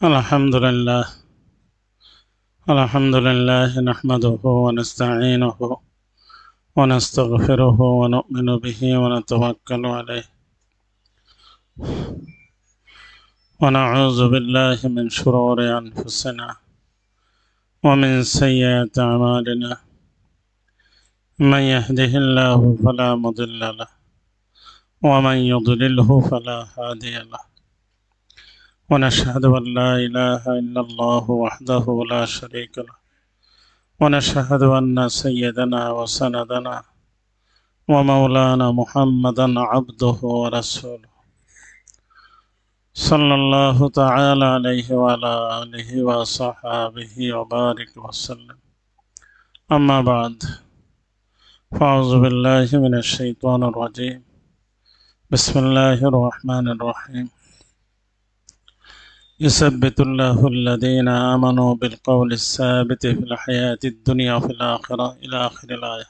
الحمد لله الحمد لله نحمده ونستعينه ونستغفره ونؤمن به ونتوكل عليه ونعوذ بالله من شرور أنفسنا ومن سيئات أعمالنا من يهده الله فلا مضل له ومن يضلله فلا هادي له ونشهد أن لا إله إلا الله وحده لا شريك له ونشهد أن سيدنا وسندنا ومولانا محمدا عبده ورسوله صلى الله تعالى عليه وعلى آله وصحابه وبارك وسلم أما بعد فأعوذ بالله من الشيطان الرجيم بسم الله الرحمن الرحيم يثبت الله الذين آمنوا بالقول الثابت في الحياة الدنيا وفي الآخرة إلى آخر الآية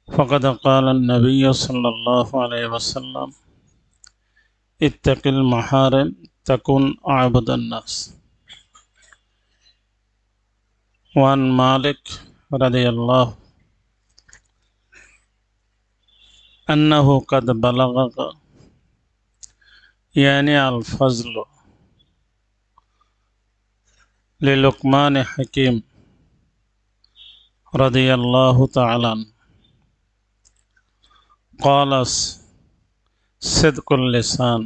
فقد قال النبي صلى الله عليه وسلم اتق المحارم تكن أعبد الناس وعن مالك رضي الله أنه قد بلغك يعني الفضل للقمان حكيم رضي الله تعالى عنه قال صدق اللسان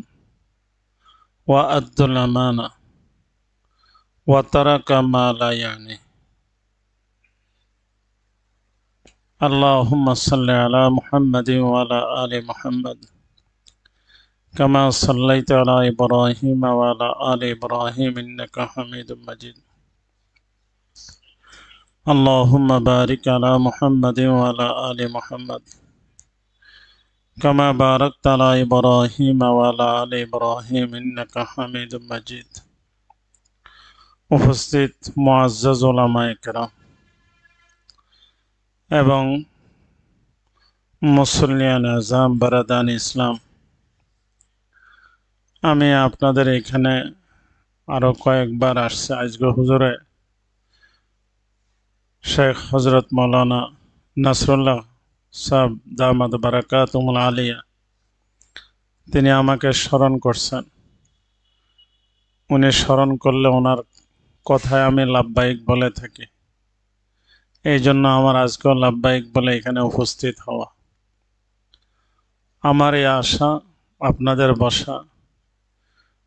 وأد الأمانة وترك ما لا يعني اللهم صل على محمد وعلى آل محمد كما صليت على إبراهيم وعلى آل إبراهيم إنك حميد مجيد اللهم بارك على محمد وعلى آل محمد كما باركت على إبراهيم وعلى آل إبراهيم إنك حميد مجيد উপস্থিত মুআজ্জাজ উলামায়ে কেরাম এবং মুসল্লিয়ান আযম বারাদান ইসলাম, আমি আপনাদের এখানে আরো কয়েকবার আসছে। আজকে হুজুরে শেখ হযরত মাওলানা নাসরুল্লাহ সাহেব দামাত বারাকাতুহুল আলিয়া তিনি আমাকে স্মরণ করছেন। উনি স্মরণ করলে ওনার কথায় আমি লাব্বাইক বলে থাকি, এই জন্য আমার আজকেও লাব্বাইক বলে এখানে উপস্থিত হওয়া। আমার এই আশা আপনাদের বসা,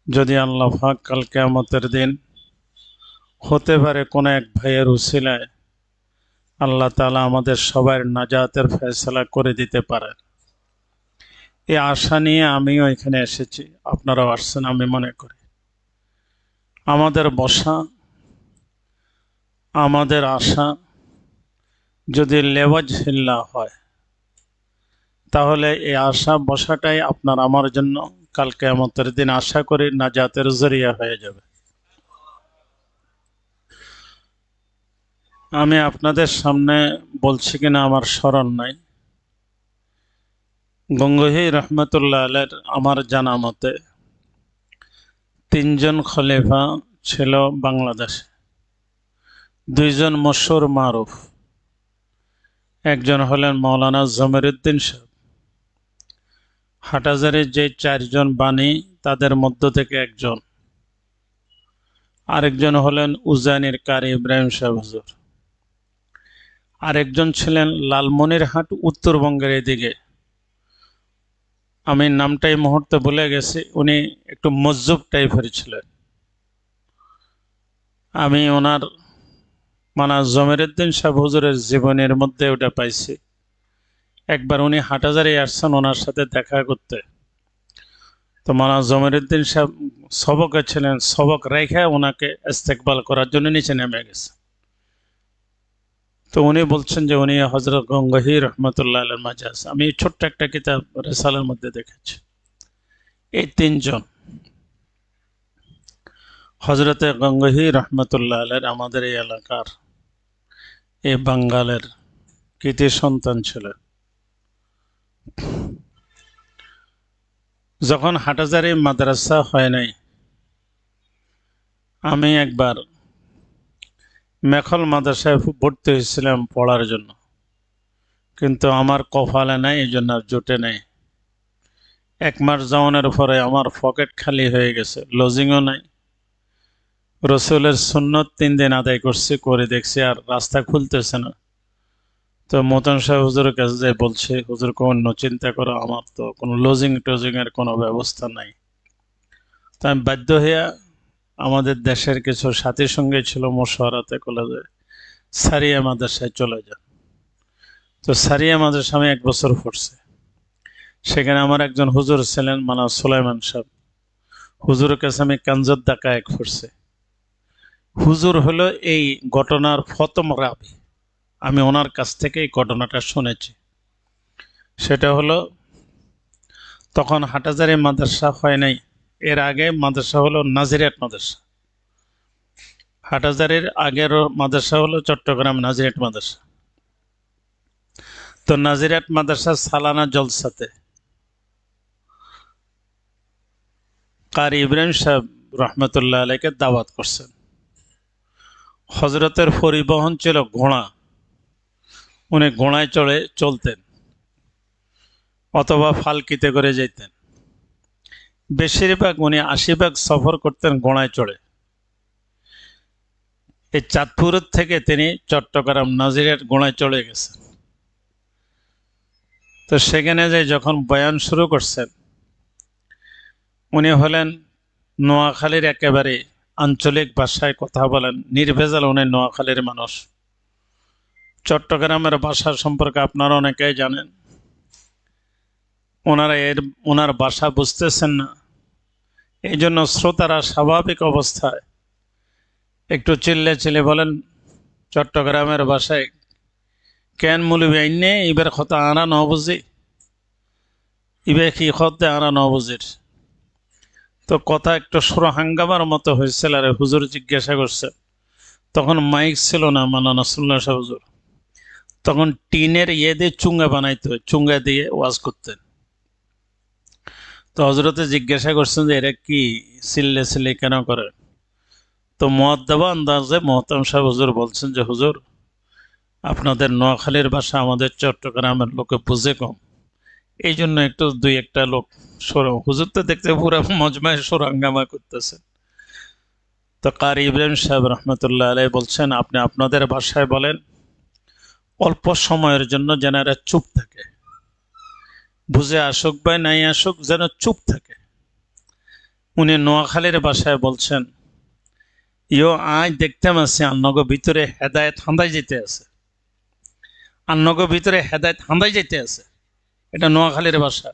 যদি আল্লাহ পাক কাল কিয়ামতের দিন হতে পারে কোনো এক ভাইয়ের উসিলায় আল্লাহ তাআলা আমাদের সবার নাজাতের ফয়সালা করে দিতে পারেন, এই আশা নিয়ে আমিও এখানে এসেছি, আপনারাও আসছেন আমি মনে করি। আমাদের বসা, আমাদের আশা যদি লেওয়াজহিল্লাহ হয়, তাহলে এই আশা বসাটাই আপনার আমার জন্য কাল কিয়ামতের দিন আশা করি নাজাতের জরিয়া হয়ে যাবে। আমি আপনাদের সামনে বলছি কিনা আমার স্মরণ নাই, গঙ্গোহী রহমতুল্লাহ আলাইহির আমার জানা মতে তিনজন খলিফা ছিল বাংলাদেশে, দুইজন মশহুর মারুফ। একজন হলেন মাওলানা জমিরুদ্দিন সাহেব, হাটহাজারীর যে চারজন বাণী তাদের মধ্য থেকে একজন। আরেকজন হলেন উজানির কারি ইব্রাহিম সাহেব হুজুর। আরেকজন ছিলেন লালমনিরহাট উত্তরবঙ্গের এদিকে, আমি নামটা এই মুহূর্তে ভুলে গেছি, উনি একটু মজ্জুব টাইপের ছিলেন। আমি ওনার মানা জমিরুদ্দিন সাহেব হুজুরের জীবনের মধ্যে ওটা পাইছি। একবার উনি হাটহাজারী আসছেন ওনার সাথে দেখা করতে, তো মানা জমিরুদ্দিন সাহেব সবকে ছিলেন, সবক রেখে ওনাকে ইস্তেকবাল করার জন্য নিচে নেমে গেছে। তো উনি বলছেন যে উনি হযরত গঙ্গোহী রহমতুল্লাহ আলাইহির মাঝে আছে। আমি ছোট্ট একটা কিতাব রিসালার মধ্যে দেখেছি, এই তিনজন হযরতে গঙ্গোহী রহমতুল্লাহ আলাইহির আমাদের এই এলাকার, এই বাঙ্গালের কৃতি সন্তান ছিলেন। যখন হাটহাজারী মাদ্রাসা হয় নাই, আমি একবার মেখল মাদ্রাসায় ভর্তি হয়েছিলাম পড়ার জন্য, কিন্তু আমার কপালে নাই, এই জন্য আর জোটে নাই। 1 মাস যাওয়ানোর পরে আমার পকেট খালি হয়ে গেছে, লজিংও নাই। রসুলের সুন্নত 3 দিন আদায় করছি, করে দেখছি আর রাস্তা খুলতেছে না। তো মতন সাহেব হুজুরের কাছে যাই বলছে, হুজুর অন্য চিন্তা করো, আমার তো কোনো লজিং টজিং এর কোনো ব্যবস্থা নাই। তো আমি বাধ্য হইয়া আমাদের দেশের কিছু সাথীর সঙ্গে ছিল মশওয়ারাতে কলেজে, সারিয়া মাদ্রাসায় চলে যান। তো সারিয়া মাদ্রাসা আমি 1 বছর পড়ছি। সেখানে আমার একজন হুজুর ছিলেন, মানা সুলাইমান সাহেব। হুজুরের কাছে আমি কাঞ্জত ডাকা 1 পড়ছি। হুজুর হলো এই ঘটনার প্রথম রাবি, আমি ওনার কাছ থেকে এই ঘটনাটা শুনেছি। সেটা হলো, তখন হাটহাজারী মাদ্রাসা হয় নাই, এর আগে মাদ্রাসা হলো নাজিরাত মাদ্রাসা। হাটহাজারীর আগের মাদ্রাসা হলো চট্টগ্রাম নাজিরাত মাদ্রাসা। তো নাজিরাত মাদ্রাসা সালানা জলসাতে কারি ইব্রাহিম সাহেব রহমতুল্লাহ আলাইকে দাওয়াত করছেন। হজরতের পরিবহন ছিল ঘোড়া, উনি ঘোড়ায় চড়ে চলতেন অথবা ফালকিতে করে যেতেন। বেশিরভাগ উনি 80 ভাগ সফর করতেন ঘোড়ায় চড়ে। এই চাঁদপুরের থেকে তিনি চট্টগ্রাম নাজিরাত ঘোড়ায় চড়ে গেছেন। তো সেখানে যে যখন বয়ান শুরু করছেন, উনি হলেন নোয়াখালীর একেবারে আঞ্চলিক ভাষায় কথা বলেন, নির্ভেজাল উনি নোয়াখালীর মানুষ। চট্টগ্রামের ভাষা সম্পর্কে আপনারা অনেকেই জানেন। ওনার ভাষা বুঝতেছেন না, এই জন্য শ্রোতারা স্বাভাবিক অবস্থায় একটু চিল্লে বলেন চট্টগ্রামের ভাষায়, কেন মুলবি আইনে ইবের কথা আনা ন বুঝি, ইবে কি খতে আনা ন বুঝির। তো কথা একটু সুরহাঙ্গামার মতো হয়েছিল। আর হুজুর জিজ্ঞাসা করছে, তখন মাইক ছিল না, মানা নাসরুল্লাহ শাহ হুজুর, তখন টিনের দিয়ে চুঙ্গা বানাইতে হয়, চুঙ্গা দিয়ে ওয়াজ করতেন। তো হজরতে জিজ্ঞাসা করছেন যে এরা কি চিল্লে কেন করে। তো মুআদ্দাবা আন্দাজে মোহতাম সাহেব হুজুর বলছেন যে, হুজুর আপনাদের নোয়াখালীর ভাষা আমাদের চট্টগ্রামের লোকে বুঝে কম, এই জন্য একটু 2-1টা লোক হুজুর তো দেখতে পুরো মজমায় সুরাঙ্গামা করতেছে। তো কারি ইব্রাহিম সাহেব রহমতুল্লাহ আলাই বলছেন, আপনি আপনাদের ভাষায় বলেন, অল্প সময়ের জন্য যেন এরা চুপ থাকে, বুঝে আসুক বা নাই আসুক যেন চুপ থাকে। উনি নোয়াখালীর ভাষায় বলছেন, ইয়ো আজ দেখতে পাচ্ছি আন্নগ ভিতরে হেদায়েত হান্দাই যেতে আছে, আন্নগ ভিতরে হেদায়েত হান্দাই যেতে আছে। এটা নোয়াখালীর ভাষা।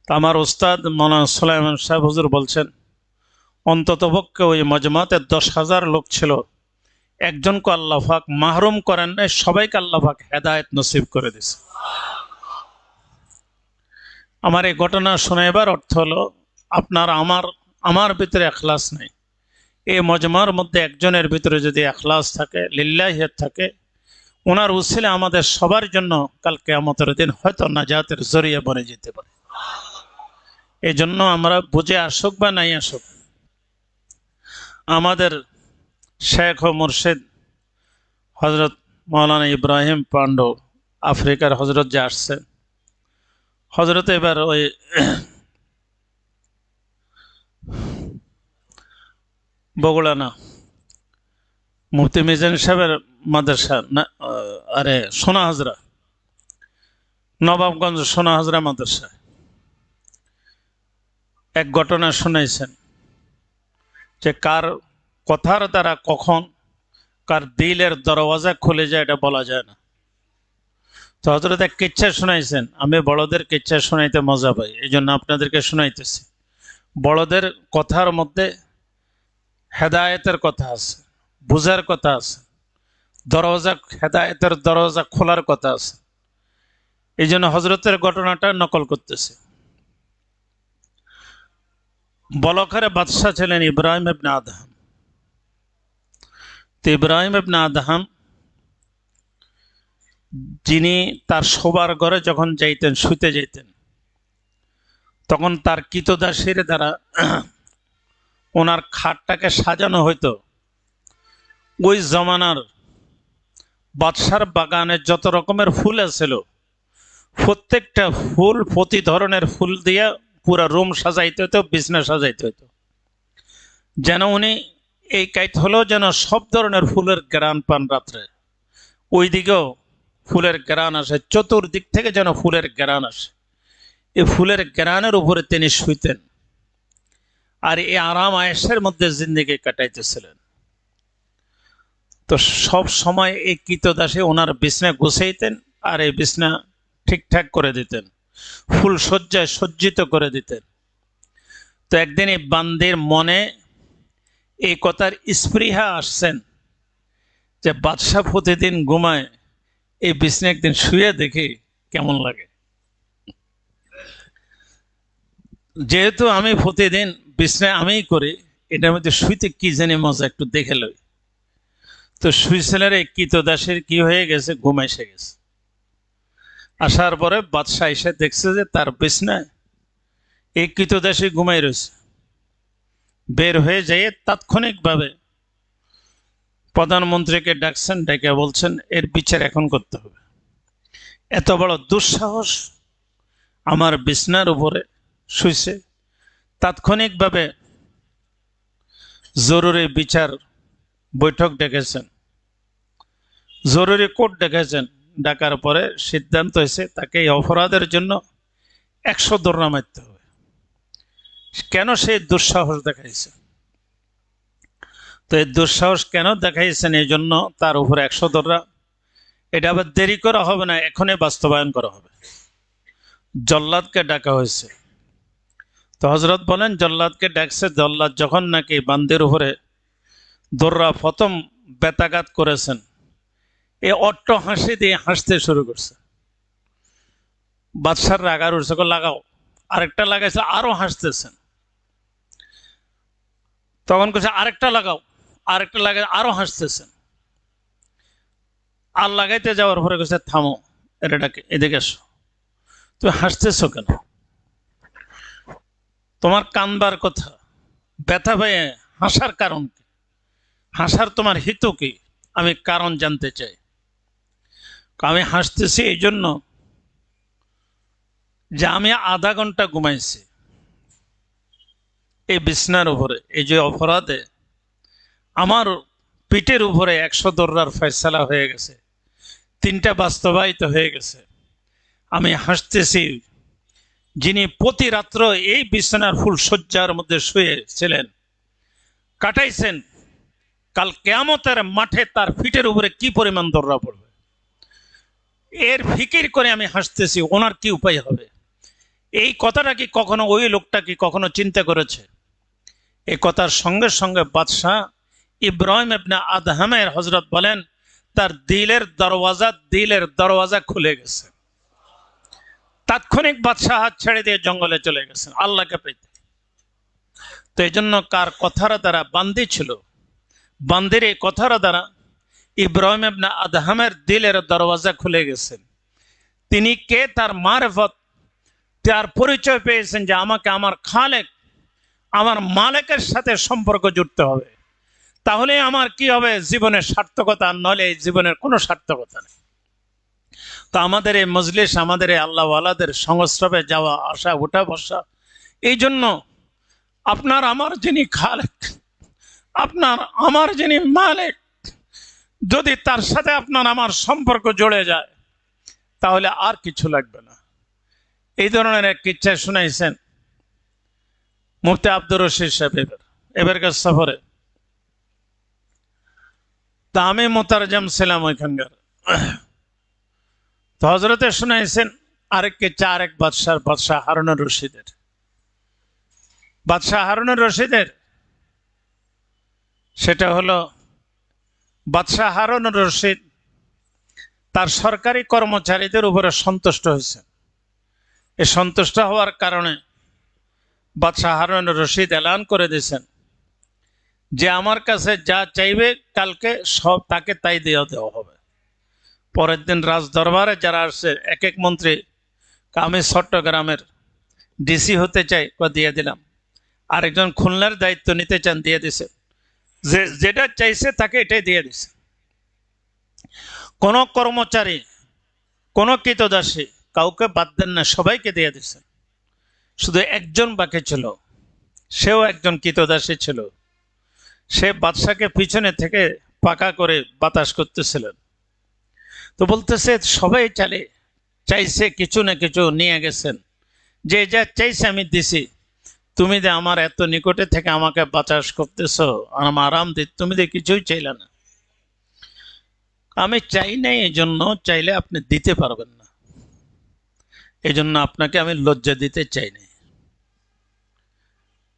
তো আমার ওস্তাদ মৌলানা সুলাইমান সাহেব হুজুর বলছেন, অন্ততপক্ষে ওই মজমাতে 10,000 লোক ছিল, একজনকে আল্লাহ পাক মাহরুম করেন নাই, সবাইকে আল্লাহ পাক হেদায়েত নসিব করে দিয়েছে। আমার এই ঘটনা শোনাইবার অর্থ হলো, আপনার আমার ভিতরে এখলাস নেই, এই মজমার মধ্যে একজনের ভিতরে যদি এখলাস থাকে, লিল্লাহিয়ত থাকে, ওনার উসিলে আমাদের সবার জন্য কাল কিয়ামতের দিন হয়তো নাজাতের জরিয়া বনে যেতে পারে। এই জন্য আমরা বুঝে আসুক বা নাই আসুক, আমাদের শেখ ও মুর্শিদ হজরত মৌলানা ইব্রাহিম পান্ডু, আফ্রিকার হজরত যে আসছেন, হজরত এবার ওই বগুড়া না, মুফতি মিজান সাহেবের মাদ্রাসা না, আরে সোনা হাজরা, নবাবগঞ্জ সোনা হাজরা মাদ্রাসা এক ঘটনা শুনাইছেন, যে কার কথার দ্বারা কখন কার দিলের দরওয়াজা খুলে যায় এটা বলা যায় না। তো হজরত এক কিচ্ছা শুনাইছেন, আমি বড়দের কিচ্ছা শোনাইতে মজা পাই, এই জন্য আপনাদেরকে শোনাইতেছি। বড়দের কথার মধ্যে হেদায়েতের কথা আছে, বুঝার কথা আছে, দরওয়াজা হেদায়েতের দরওয়াজা খোলার কথা আছে। এই জন্য হজরতের ঘটনাটা নকল করতেছে। বলখারে বাদশাহ ছিলেন ইব্রাহিম ইবনে আদহাম। তো ইব্রাহিম ইবনে আদহাম, যিনি তার শোবার ঘরে যখন যাইতেন, শুতে যাইতেন, তখন তার কৃতদাসীর দ্বারা ওনার খাটটাকে সাজানো হইতো ওই জমানার বাদশার বাগানে যত রকমের ফুল আছিল প্রত্যেকটা ফুল প্রতি ধরনের ফুল দিয়ে পুরা রুম সাজাইতে হতো, বিছনা সাজাইতে হতো, যেন উনি এই কাইত হলো যেন সব ধরনের ফুলের গ্রান পান। রাত্রে ওই দিকেও ফুলের গ্রান আসে, চতুর্দিক থেকে যেন ফুলের গ্রান আসে। এই ফুলের গ্রানের উপরে তিনি শুইতেন আর এই আরাম আয়েশের মধ্যে জিন্দেগি কাটাইতেছিলেন। তো সব সময় এই কৃতদাসে ওনার বিছনা গুছাইতেন আর এই বিছনা ঠিকঠাক করে দিতেন, ফুল সজ্জায় সজ্জিত করে দিতেন। তো একদিন এই বান্দির মনে এই কথার স্পৃহা আসছেন যে বাদশাহ প্রতিদিন ঘুমায়, এই বিছনা একদিন শুয়ে দেখি কেমন লাগে। যেহেতু আমি প্রতিদিন বিছনা আমিই করি, এটার মধ্যে শুইতে কি জানি মজা, একটু দেখে লই। তো শুইছিলেন, এই কৃতদাসের কি হয়ে গেছে, ঘুম এসে গেছে। আসার পরে বাদশাহ এসে দেখছে যে তার বিছনায় এই কৃতদাসী ঘুমাই রয়েছে। বের হয়ে যেয়ে তাৎক্ষণিকভাবে প্রধানমন্ত্রীকে ডাকছেন, ডেকে বলছেন এর বিচার এখন করতে হবে। এত বড় দুঃসাহস, আমার বিছনার উপরে শুইছে। তাৎক্ষণিকভাবে জরুরি বিচার বৈঠক ডেকেছেন, জরুরি কোর্ট ডেকেছেন। ডাকার পরে সিদ্ধান্ত হয়েছে তাকে এই অপরাধের জন্য 100 দোরনা মারতে হবে। কেন সেই দুঃসাহস দেখাইছে? তো এই দুঃসাহস কেন দেখাইছেন, এই জন্য তার উপরে 100 দোরনা। এটা আবার দেরি করা হবে না, এখনই বাস্তবায়ন করা হবে। জল্লাদকে ডাকা হয়েছে। তো হজরত বলেন জল্লাদকে ডাকছে। জল্লাদ যখন নাকি বান্দির উপরে দোররা প্রথম বেতাঘাত করেছেন, এ অট্ট হাসি দিয়ে হাসতে শুরু করছে। বাদশার রাগার উঠছে, লাগাও। আরেকটা লাগাইছে, আরো হাসতেছেন। তখন করছে আরেকটা লাগাও, আরেকটা লাগাই, আরো হাসতেছেন। আর লাগাইতে যাওয়ার পরে করছে থামো, এটাকে এদিকে এসো, তুমি হাসতেছো কেন? তোমার কানবার কথা, ব্যথা পেয়ে হাসার কারণ কি? হাসার তোমার হিত কি? আমি কারণ জানতে চাই। আমি হাসতেছি এই জন্য যে আমি আধা ঘন্টা ঘুমাইছি এই বিছনার উপরে। এই যে অপরাধে আমার পিঠের উপরে 100 দোররার ফয়সালা হয়ে গেছে, 3টা বাস্তবায়িত হয়ে গেছে। আমি হাসতেছি যিনি প্রতি রাত্র এই বিছানার ফুল সজ্জার মধ্যে শুয়েছিলেন, কাটাইছেন, কাল কিয়ামতের মাঠে তার পিঠের উপরে কি পরিমাণ দোররা পড়বে, এর ফিকির করে আমি হাসতেছি। ওনার কি উপায় হবে? এই কথাটা কি কখনো ওই লোকটা কি কখনো চিন্তা করেছে? এই কথার সঙ্গে সঙ্গে বাদশাহ ইব্রাহিম ইবনে আদহামের হজরত বলেন তার দিলের দরওয়াজা খুলে গেছে। তাৎক্ষণিক বাদশাহ হাত ছেড়ে দিয়ে জঙ্গলে চলে গেছেন আল্লাহকে পেতে। তো এই জন্য কার কথার দ্বারা বান্দি ছিল, বান্দির এই কথার দ্বারা ইব্রাহিম ইবনে আদহামের দিলের দরওয়াজা খুলে গেছেন। তিনি কে, তার মারফত, তার পরিচয় পেয়েছেন যে আমাকে আমার খালেক, আমার মালিকের সাথে সম্পর্ক জুড়তে হবে, তাহলে আমার কি হবে জীবনের সার্থকতা, নলে জীবনের কোনো সার্থকতা নেই। তো আমাদের এই মজলিস, আমাদের এই আল্লাহওয়ালাদের সংস্রবে যাওয়া আসা, ওঠা বসা, এই জন্য আপনার আমার যিনি খালেক, আপনার আমার যিনি মালিক, যদি তার সাথে আপনার আমার সম্পর্ক জড়ে যায় তাহলে আর কিছু লাগবে না। এই ধরনের এক কিচ্ছা শুনাইছেন মুফতি আব্দুর রশিদ সাহেব এবারকার সফরে। তা আমি মোতারজম ছিলাম ওইখানকার। তো হজরতে শুনাইছেন আরেক কিচ্ছা, আরেক বাদশাহ হারুনুর রশিদের। বাদশাহ হারুনুর রশিদের সেটা হলো বাদশাহ হারুনুর রশিদ তার সরকারি কর্মচারীদের উপরে সন্তুষ্ট হয়েছেন। এই সন্তুষ্ট হওয়ার কারণে বাদশাহ হারুনুর রশিদ এলান করে দিয়েছেন যে আমার কাছে যা চাইবে কালকে সব তাকে তাই দেওয়া হবে। পরের দিন রাজ দরবারে যারা আসছে এক এক মন্ত্রী, আমি চট্টগ্রামের ডিসি হতে চাই, দিয়ে দিলাম। আরেকজন খুলনার দায়িত্ব নিতে চান, দিয়ে দিছে। যেটা চাইছে তাকে এটাই দিয়ে দিছে। কোন কর্মচারী, কোন কৃতদাসী কাউকে বাদ দেন না, সবাইকে দিয়ে দিছে। শুধু একজন বাকি ছিল, সেও একজন কৃতদাসী ছিল। সে বাদশাকে পিছনে থেকে পাকা করে বাতাস করতেছিলেন। তো বলতেছে সবাই চাইছে, কিছু না কিছু নিয়ে গেছেন, যে যা চাইছে আমি দিছি, তুমি যে আমার এত নিকটে থেকে আমাকে বাতাস করতেছো, আমার আরাম তুমি যে কিছুই চাইলে না। আমি চাই নাই, এই জন্য চাইলে আপনি দিতে পারবেন না, এই জন্য আপনাকে আমি লজ্জা দিতে চাই নাই।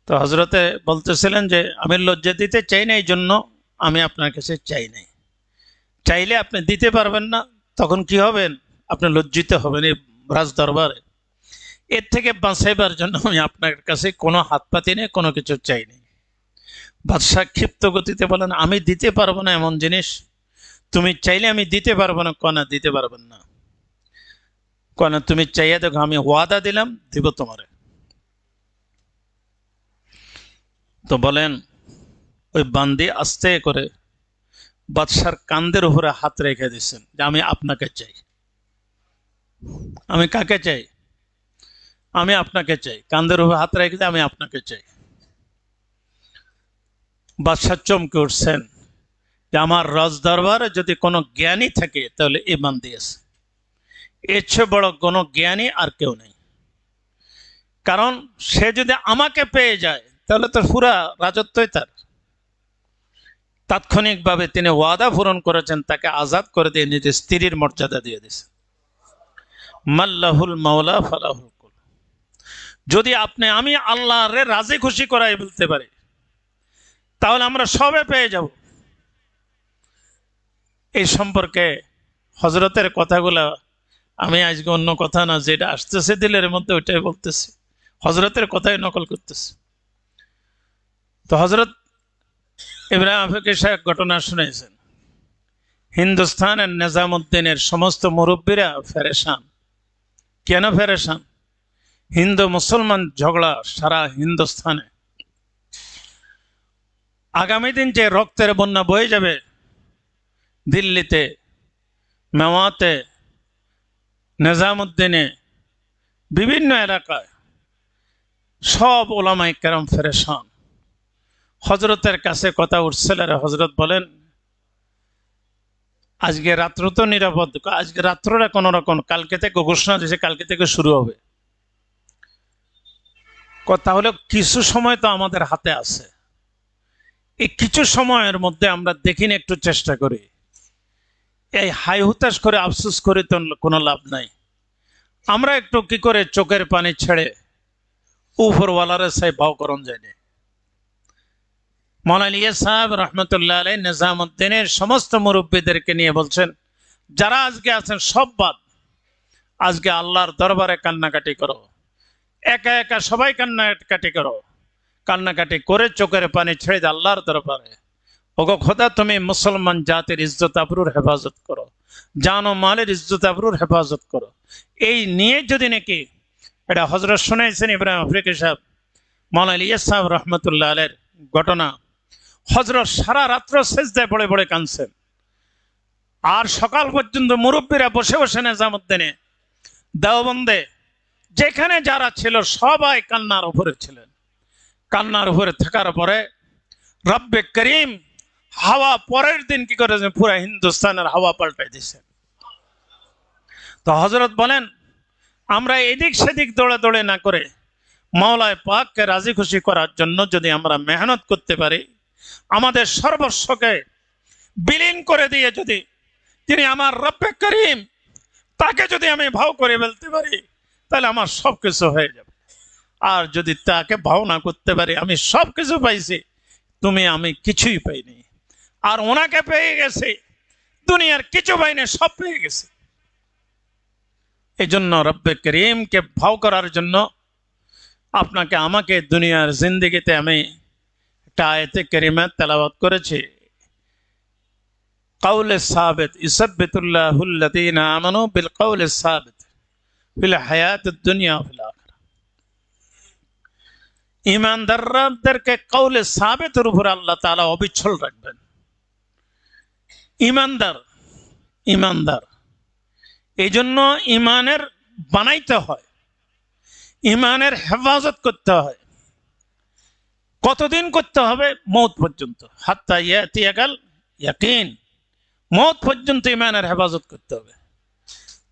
তো হজরতে বলতেছিলেন যে আমি লজ্জা দিতে চাই না, এই জন্য আমি আপনার কাছে চাই নাই। চাইলে আপনি দিতে পারবেন না, তখন কি হবেন? আপনি লজ্জিত হবেন এই রাজ দরবারে। এর থেকে বাঁচাইবার জন্য আমি আপনার কাছে কোনো হাত পাতি নেই, কোনো কিছু চাই নেই। বাদশাহ ক্ষিপ্ত গতিতে বলেন, আমি দিতে পারবো না এমন জিনিস, তুমি চাইলে আমি দিতে পারবো না। কনা দিতে পারবেন না? কনা তুমি চাইয়া দেখো, আমি ওয়াদা দিলাম দিব তোমারে। তো বলেন, ওই বান্দি আস্তে করে বাদশার কান্দের উপরে হাত রেখে দিচ্ছেন যে আমি আপনাকে চাই। আমি কাকে চাই? আমি আপনাকে চাই। কান্দের উপরে হাত রেখে আমি আপনাকে চাই। বাদশাহ চমকে উঠছেন যে আমার রাজ দরবারে যদি কোনো জ্ঞানী থাকে তাহলে এই বান্দি আছে, এর চেয়ে বড় কোনো জ্ঞানী আর কেউ নেই। কারণ সে যদি আমাকে পেয়ে যায় তাহলে তো পুরা রাজত্বই তার। তাৎক্ষণিকভাবে তিনি ওয়াদা পূরণ করেছেন, তাকে আজাদ করে দিয়ে নিজের স্ত্রীর মর্যাদা দিয়ে দিয়েছেন। মাল্লাহুল মাওলা ফালাহুল কুল। যদি আমি আল্লাহরে রাজি খুশি করাই বলতে পারি, তাহলে আমরা সবে পেয়ে যাব। এই সম্পর্কে হজরতের কথাগুলো আমি আজকে অন্য কথা না, যেটা আসতেছে দিলের মধ্যে ওইটাই বলতেছি, হজরতের কথাই নকল করতেছে। তো হজরত ইব্রাহিম ফকির সাহেব ঘটনা শুনেছেন। হিন্দুস্তানের নিজামুদ্দিনের সমস্ত মুরব্বীরা ফেরেশান। কেন ফেরেশান? হিন্দু মুসলমান ঝগড়া সারা হিন্দুস্তানে। আগামী দিন যে রক্তের বন্যা বয়ে যাবে দিল্লিতে, মেওয়াতে, নিজামুদ্দিনে, বিভিন্ন এলাকায়, সব ওলামায়ে কেরাম ফেরেশান। হজরতের কাছে কথা উঠছিল, হজরত বলেন আজকে রাত্র তো নিরাপদ, আজকে রাত্রটা কোন রকম, কালকে থেকে ঘোষণা দিয়েছে কালকে থেকে শুরু হবে। তাহলে কিছু সময় তো আমাদের হাতে আছে, এই কিছু সময়ের মধ্যে আমরা দেখিনি, একটু চেষ্টা করি। এই হাই হুতাশ করে আফসোস করে তো কোনো লাভ নাই। আমরা একটু কি করে চোখের পানি ছেড়ে উপরওয়ালারে সাই ভাও করণ যায়নি। মৌলানা ইলিয়াস সাহেব রহমতুল্লাহ আলাইহি নিজামুদ্দিনের সমস্ত মুরব্বীদেরকে নিয়ে বলছেন, যারা আজকে আছেন সব বাদ, আজকে আল্লাহর দরবারে কান্নাকাটি করো, একা একা সবাই কান্নাকাটি করো, কান্নাকাটি করে চোখের পানি ছেড়ে দে আল্লাহর দরবারে। ওগো খোদা, তুমি মুসলমান জাতির ইজ্জত আবরুর হেফাজত করো, জান ও মালের ইজ্জত আবরুর হেফাজত করো। এই নিয়ে যদি নাকি, এটা হজরত শুনেছেন ইব্রাহিম ফকির সাহেব, মৌলানা ইলিয়াস সাহেব রহমতুল্লাহ আলাইহির ঘটনা। হজরত সারা রাত্র সেজদায় পড়ে পড়ে কাঁদছেন, আর সকাল পর্যন্ত মুরব্বীরা বসে বসে নিজামুদ্দিনে, দেওবন্দে, যেখানে যারা ছিল সবাই কান্নার উপরে ছিলেন। কান্নার উপরে থাকার পরে রব্বে করিম হাওয়া পরের দিন কি করেছেন, পুরো হিন্দুস্তানের হাওয়া পাল্টাই দিয়েছেন। তো হজরত বলেন, আমরা এদিক সেদিক দৌড়ে দৌড়ে না করে মাওলায় পাককে রাজি খুশি করার জন্য যদি আমরা মেহনত করতে পারি, আমাদের সর্বস্বকে বিলীন করে দিয়ে যদি তিনি আমার রব্বে করিম, তাকে যদি আমি ভাও করে ফেলতে পারি, তাহলে আমার সবকিছু হয়ে যাবে। আর যদি তাকে ভাও না করতে পারি, আমি সবকিছু পাইছি, তুমি আমি কিছুই পাইনি। আর ওনাকে পেয়ে গেছে, দুনিয়ার কিছু পাইনি, সব পেয়ে গেছে। এই জন্য রব্বে করিমকে ভাও করার জন্য আপনাকে আমাকে দুনিয়ার জিন্দেগিতে আমি একটা আয়াতে কারিমা তেলাওয়াত করেছি, কাউলে সাবিত ইসাব্বিতুল্লাহুল্লাযীনা আমানু বিল কাউলি সাবিত ফিল হায়াতিদ দুনিয়া ওয়া ফিল আখিরাহ। ইমানদারদেরকে কাউলে সাবেতের উপরে আল্লাহ তাআলা অবিচল রাখবেন। ইমানদার ইমানদার এই জন্য ইমানের বানাইতে হয়, ইমানের হেফাজত করতে হয়। কতদিন করতে হবে? মৌত পর্যন্ত, হাত্তা ইয়াতিয়াকাল ইয়াকিন, মৌত পর্যন্ত ইমানের হেফাজত করতে হবে।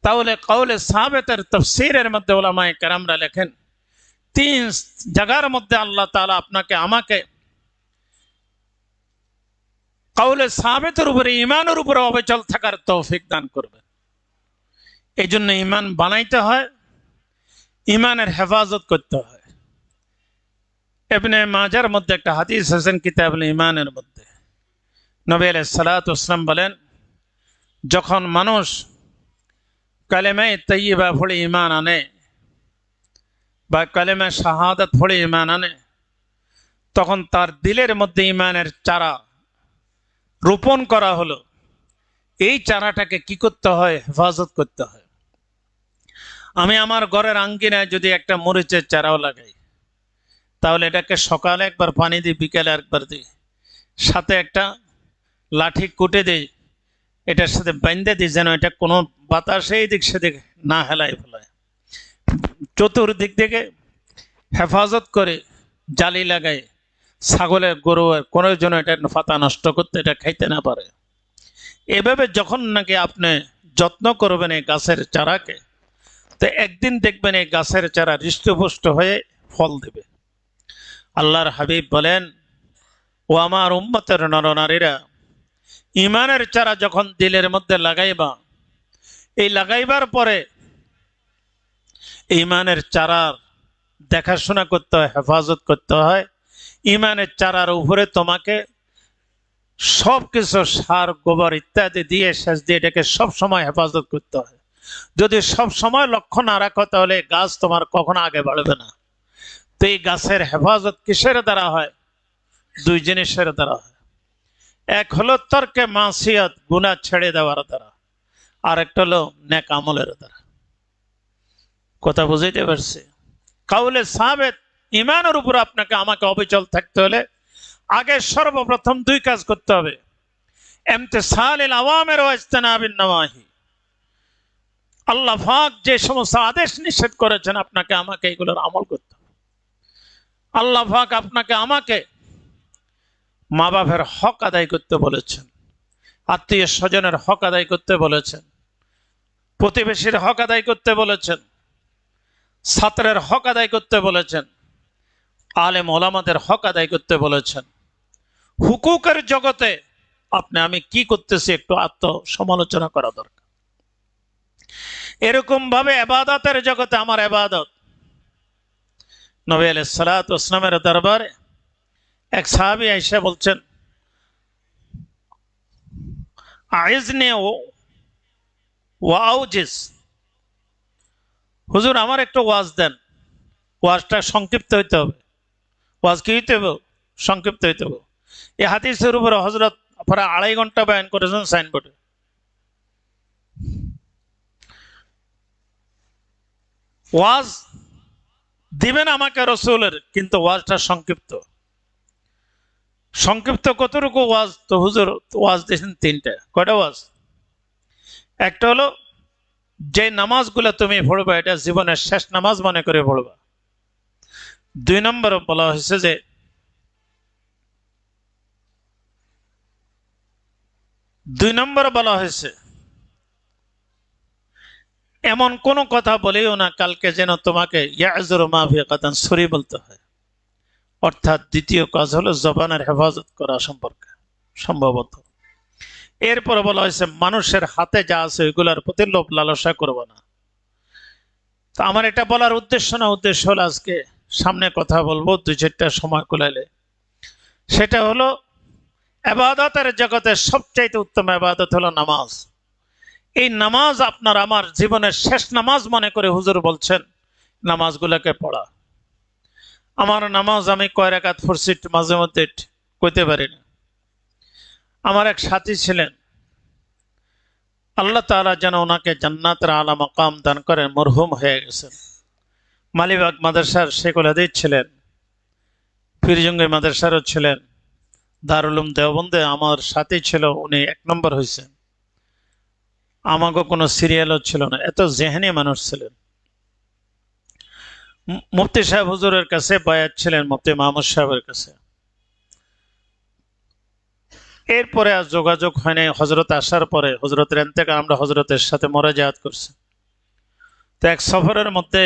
তাহলে কাউলে সাবেতের তাফসীরের মধ্যে উলামায়ে কেরামরা লেখেন, 3 জায়গার মধ্যে আল্লাহ তাআলা আপনাকে আমাকে কাউলে সাবেতের উপরে, ইমানের উপরে অবিচল থাকার তৌফিক দান করবেন। এই জন্য ইমান বানাইতে হয়, ইমানের হেফাজত করতে হয়। ইবনে মাজার মধ্যে একটা হাদিস আছেন কিতাবুল ইমানের মধ্যে, নবী আলাইহিস সালাতু ওয়াস সালাম বলেন, যখন মানুষ কালেমায়ে তাইয়্যিবা পড়ে ঈমান আনে বা কালেমা শাহাদাত পড়ে ঈমান আনে, তখন তার দিলের মধ্যে ঈমানের চারা রোপণ করা হলো। এই চারাটাকে কি করতে হয়? হেফাজত করতে হয়। আমি আমার ঘরের আঙ্গিনায় যদি একটা মরিচের চারাও লাগাই, তাহলে এটাকে সকালে একবার পানি দিই, বিকেলে একবার দিই, সাথে একটা লাঠি কুটে দিই, এটার সাথে বাঁধে দিই, যেন এটা কোনো বাতাসে এদিক সেদিক না হেলায় ফেলায়। চতুর্দিক থেকে হেফাজত করে জালি লাগাই, ছাগলের গরু কোনো জন্য এটা পাতা নষ্ট করতে, এটা খাইতে না পারে। এভাবে যখন নাকি আপনি যত্ন করবেন এই গাছের চারাকে, তো একদিন দেখবেন এই গাছের চারা হৃষ্টপুষ্ট হয়ে ফল দেবে। আল্লাহর হাবিব বলেন, ও আমার উম্মতের নরনারীরা, ইমানের চারা যখন দিলের মধ্যে লাগাইবা, এই লাগাইবার পরে ইমানের চারার দেখাশোনা করতে হয়, হেফাজত করতে হয়। ইমানের চারার উপরে তোমাকে সবকিছু সার, গোবর ইত্যাদি দিয়ে, সেচ দিয়ে এটাকে সবসময় হেফাজত করতে হয়। যদি সব সময় লক্ষ্য না রাখো, তাহলে গাছ তোমার কখনো আগে বাড়বে না। তো এই গাছের হেফাজত কিসের দ্বারা হয়? 2 জিনিসের দ্বারা হয়। এক হলো তর্কে মাসিয়াত, গুনাহ ছেড়ে দেওয়ার দ্বারা, আর একটা হলো নেক আমলের দ্বারা। কথা বুঝাইতে পারছি? কাউলে সাবেত, ইমানের উপর আপনাকে আমাকে অবিচল থাকতে হলে আগে সর্বপ্রথম 2 কাজ করতে হবে। ইমতিসালিল আওয়ামির ওয়া ইজতিনাবিন নওয়াহি, আল্লাহ পাক যে সমস্ত আদেশ নিষেধ করেছেন, আপনাকে আমাকে এগুলোর আমল করতে হবে। আল্লাহ পাক আপনাকে আমাকে মা বাবার হক আদায় করতে বলেছেন, আত্মীয় স্বজনের হক আদায় করতে বলেছেন, প্রতিবেশীর হক আদায় করতে বলেছেন, ছাত্রের হক আদায় করতে বলেছেন, আলেম ওলামাদের হক আদায় করতে বলেছেন। হুকুকের জগতে আপনি আমি কি করতেছি একটু আত্মসমালোচনা করা দরকার। এরকম ভাবে ইবাদতের জগতে আমার ইবাদত, নবী আলাইহিস সালাতু ওয়াস সালামের দরবারে এক সাহাবী আয়েশা বলছেন, আইজনি ওয়া আউজিজ, হুজুর আমার একটু ওয়াজ দেন। ওয়াজটা সংক্ষিপ্ত হইতে হবে। ওয়াজ কি হইতে হবে? সংক্ষিপ্ত হইতে হবে। এই হাদিসের উপরে হযরত প্রায় 2.5 ঘন্টা বয়ান করেছেন সাইনবোর্ডে। ওয়াজ দিবেন আমাকে রাসূলের, কিন্তু ওয়াজটা সংক্ষিপ্ত। সংক্ষিপ্ত কতটুকু ওয়াজ? তো হুজুর ওয়াজ দিয়েছেন 3টা। কয়টা ওয়াজ? একটা হলো, যে নামাজগুলো তুমি পড়বা এটা জীবনের শেষ নামাজ মনে করে পড়বা। 2 নম্বর বলা হয়েছে যে বলা হয়েছে এমন কোন কথা বলিও না কালকে যেন তোমাকে ইয়াজুরু মা ফি গাদান সরি বলতে হয়। অর্থাৎ দ্বিতীয় কাজ হলো জবানের হেফাজত করা সম্পর্কে সম্ভবত। এরপরে বলা হয়েছে মানুষের হাতে যা আছে ওইগুলোর প্রতি লোভ লালসা করবো না। তো আমার এটা বলার উদ্দেশ্য না, উদ্দেশ্য হলো আজকে সামনে কথা বলবো 2-4টা সময় কুলাইলে, সেটা হলো ইবাদতের জগতে সবচাইতে উত্তম ইবাদত হলো নামাজ। এই নামাজ আপনার আমার জীবনের শেষ নামাজ মনে করে হুজুর বলছেন নামাজগুলোকে পড়া। আমার নামাজ আমি কয় রাকাত পড়ছি মাঝে মধ্যে কইতে পারি না। আমার এক সাথী ছিলেন, আল্লাহ তাআলা যেন ওনাকে জান্নাতের আলা মাকাম দান করেন, মরহুম হয়ে গেছেন। মালিবাগ মাদ্রাসার শেখুল হাদিস ছিলেন। পীরজঙ্গি মাদ্রাসারও ছিলেন, দারুল উলুম দেওবন্দে আমার সাথে ছিল, উনি 1 নম্বর হয়েছেন। আমাকে কোনো সিরিয়ালও ছিল না, এত জেহেনি মানুষ ছিলেন। মুফতি সাহেব হুজুরের কাছে বায়াত ছিলেন, মুফতি মাহমুদ সাহেবের কাছে। এরপরে আর যোগাযোগ হয়নি। হজরত আসার পরে হজরতের এন্তেকাল, আমরা হজরতের সাথে মোরাজাত করছি। তো এক সফরের মধ্যে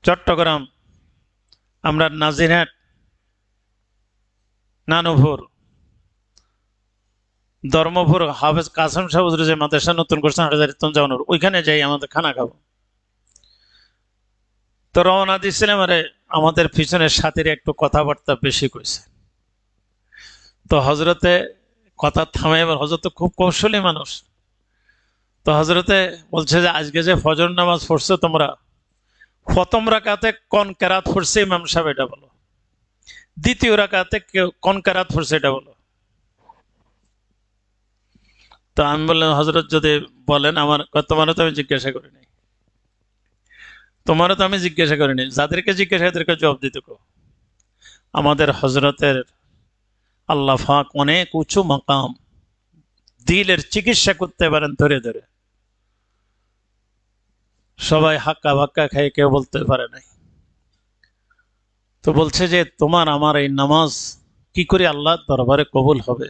চট্টগ্রাম, আমরা নাজিরহাট, নানুপুর, ধর্মপুর, হাফেজ কাসম সাহেব হুজুর যে মাদ্রাসা নতুন করছেন হাজারিতঞ্জাউনুর, ওইখানে যাই আমাদের খানা খাবো। তো রওনা দিচ্ছিলাম, আরে আমাদের পিছনের সাথীর একটু কথাবার্তা বেশি কইছে। তো হজরতে কথা থামে, এবার হজরত খুব কৌশলী মানুষ। তো হজরতে বলছে যে আজকে যে ফজর নামাজ পড়ছো তোমরা, প্রথম রাকাতে কোন কেরাত পড়ছে ইমাম সাহেব এটা বলো, দ্বিতীয় রাকাতে কোন কেরাত পড়ছে এটা বলো। তো আমি বললাম, হজরত যদি বলেন, আমার তোমারও তো আমি জিজ্ঞাসা করি নাই, তোমারও তো আমি জিজ্ঞাসা করিনি, যাদেরকে জিজ্ঞাসা এদেরকে জবাব দিতে কো। আমাদের হজরতের আল্লাহ পাক অনেক উঁচু মাকাম, দিলের চিকিৎসা করতে পারেন ধরে ধরে। সবাই হাক্কা ভাক্কা খাই, কেউ বলতে পারে নাই। তো বলছে যে তোমার আমার এই নামাজ কি করে আল্লাহ দরবারে কবুল হবে,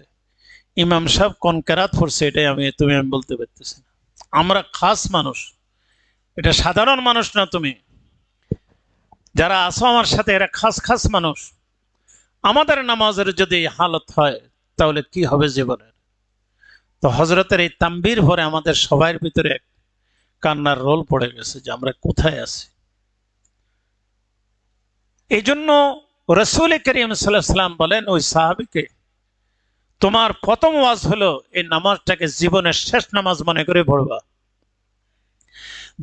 ইমাম সাহেব কোন কেরাত পড়ছে এটাই তুমি আমি বলতে পারতেছি না। আমরা খাস মানুষ, এটা সাধারণ মানুষ না। তুমি যারা আছো আমার সাথে, এরা খাস খাস মানুষ। আমাদের নামাজের যদি হালত হয় তাহলে কি হবে জীবনের। তো হজরতের এই তাম্বির ভরে আমাদের সবার ভিতরে কান্নার রোল পড়ে গেছে যে আমরা কোথায় আছি। এই জন্য রসুল করিম সাল্লাল্লাহু আলাইহি ওয়াসাল্লাম বলেন ওই সাহাবীকে, তোমার প্রথম ওয়াজ হলো এই নামাজটাকে জীবনের শেষ নামাজ মনে করে পড়বা।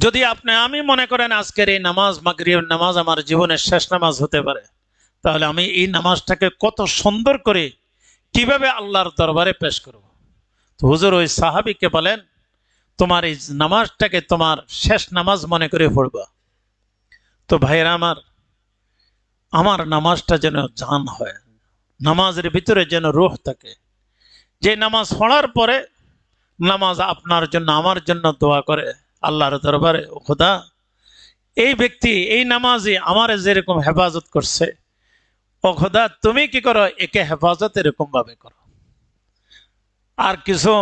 যদি আমি মনে করেন আজকের এই নামাজ, মাগরিবের নামাজ আমার জীবনের শেষ নামাজ হতে পারে, তাহলে আমি এই নামাজটাকে কত সুন্দর করে কিভাবে আল্লাহর দরবারে পেশ করব। তো হুজুর ওই সাহাবীকে বলেন, তোমার এই নামাজটাকে তোমার শেষ নামাজ মনে করে পড়বা। তো ভাইরা আমার নামাজটা যেন জান হয়, নামাজের ভিতরে যেন রূহ থাকে, যে নামাজ পড়ার পরে নামাজ আপনার জন্য আমার জন্য দোয়া করে আল্লাহর দরবারে, ও খোদা এই ব্যক্তি এই নামাজে আমার যেরকম হেফাজত করছে, ও খোদা তুমি কি করো একে হেফাজত এরকম ভাবে করো। আর কিছু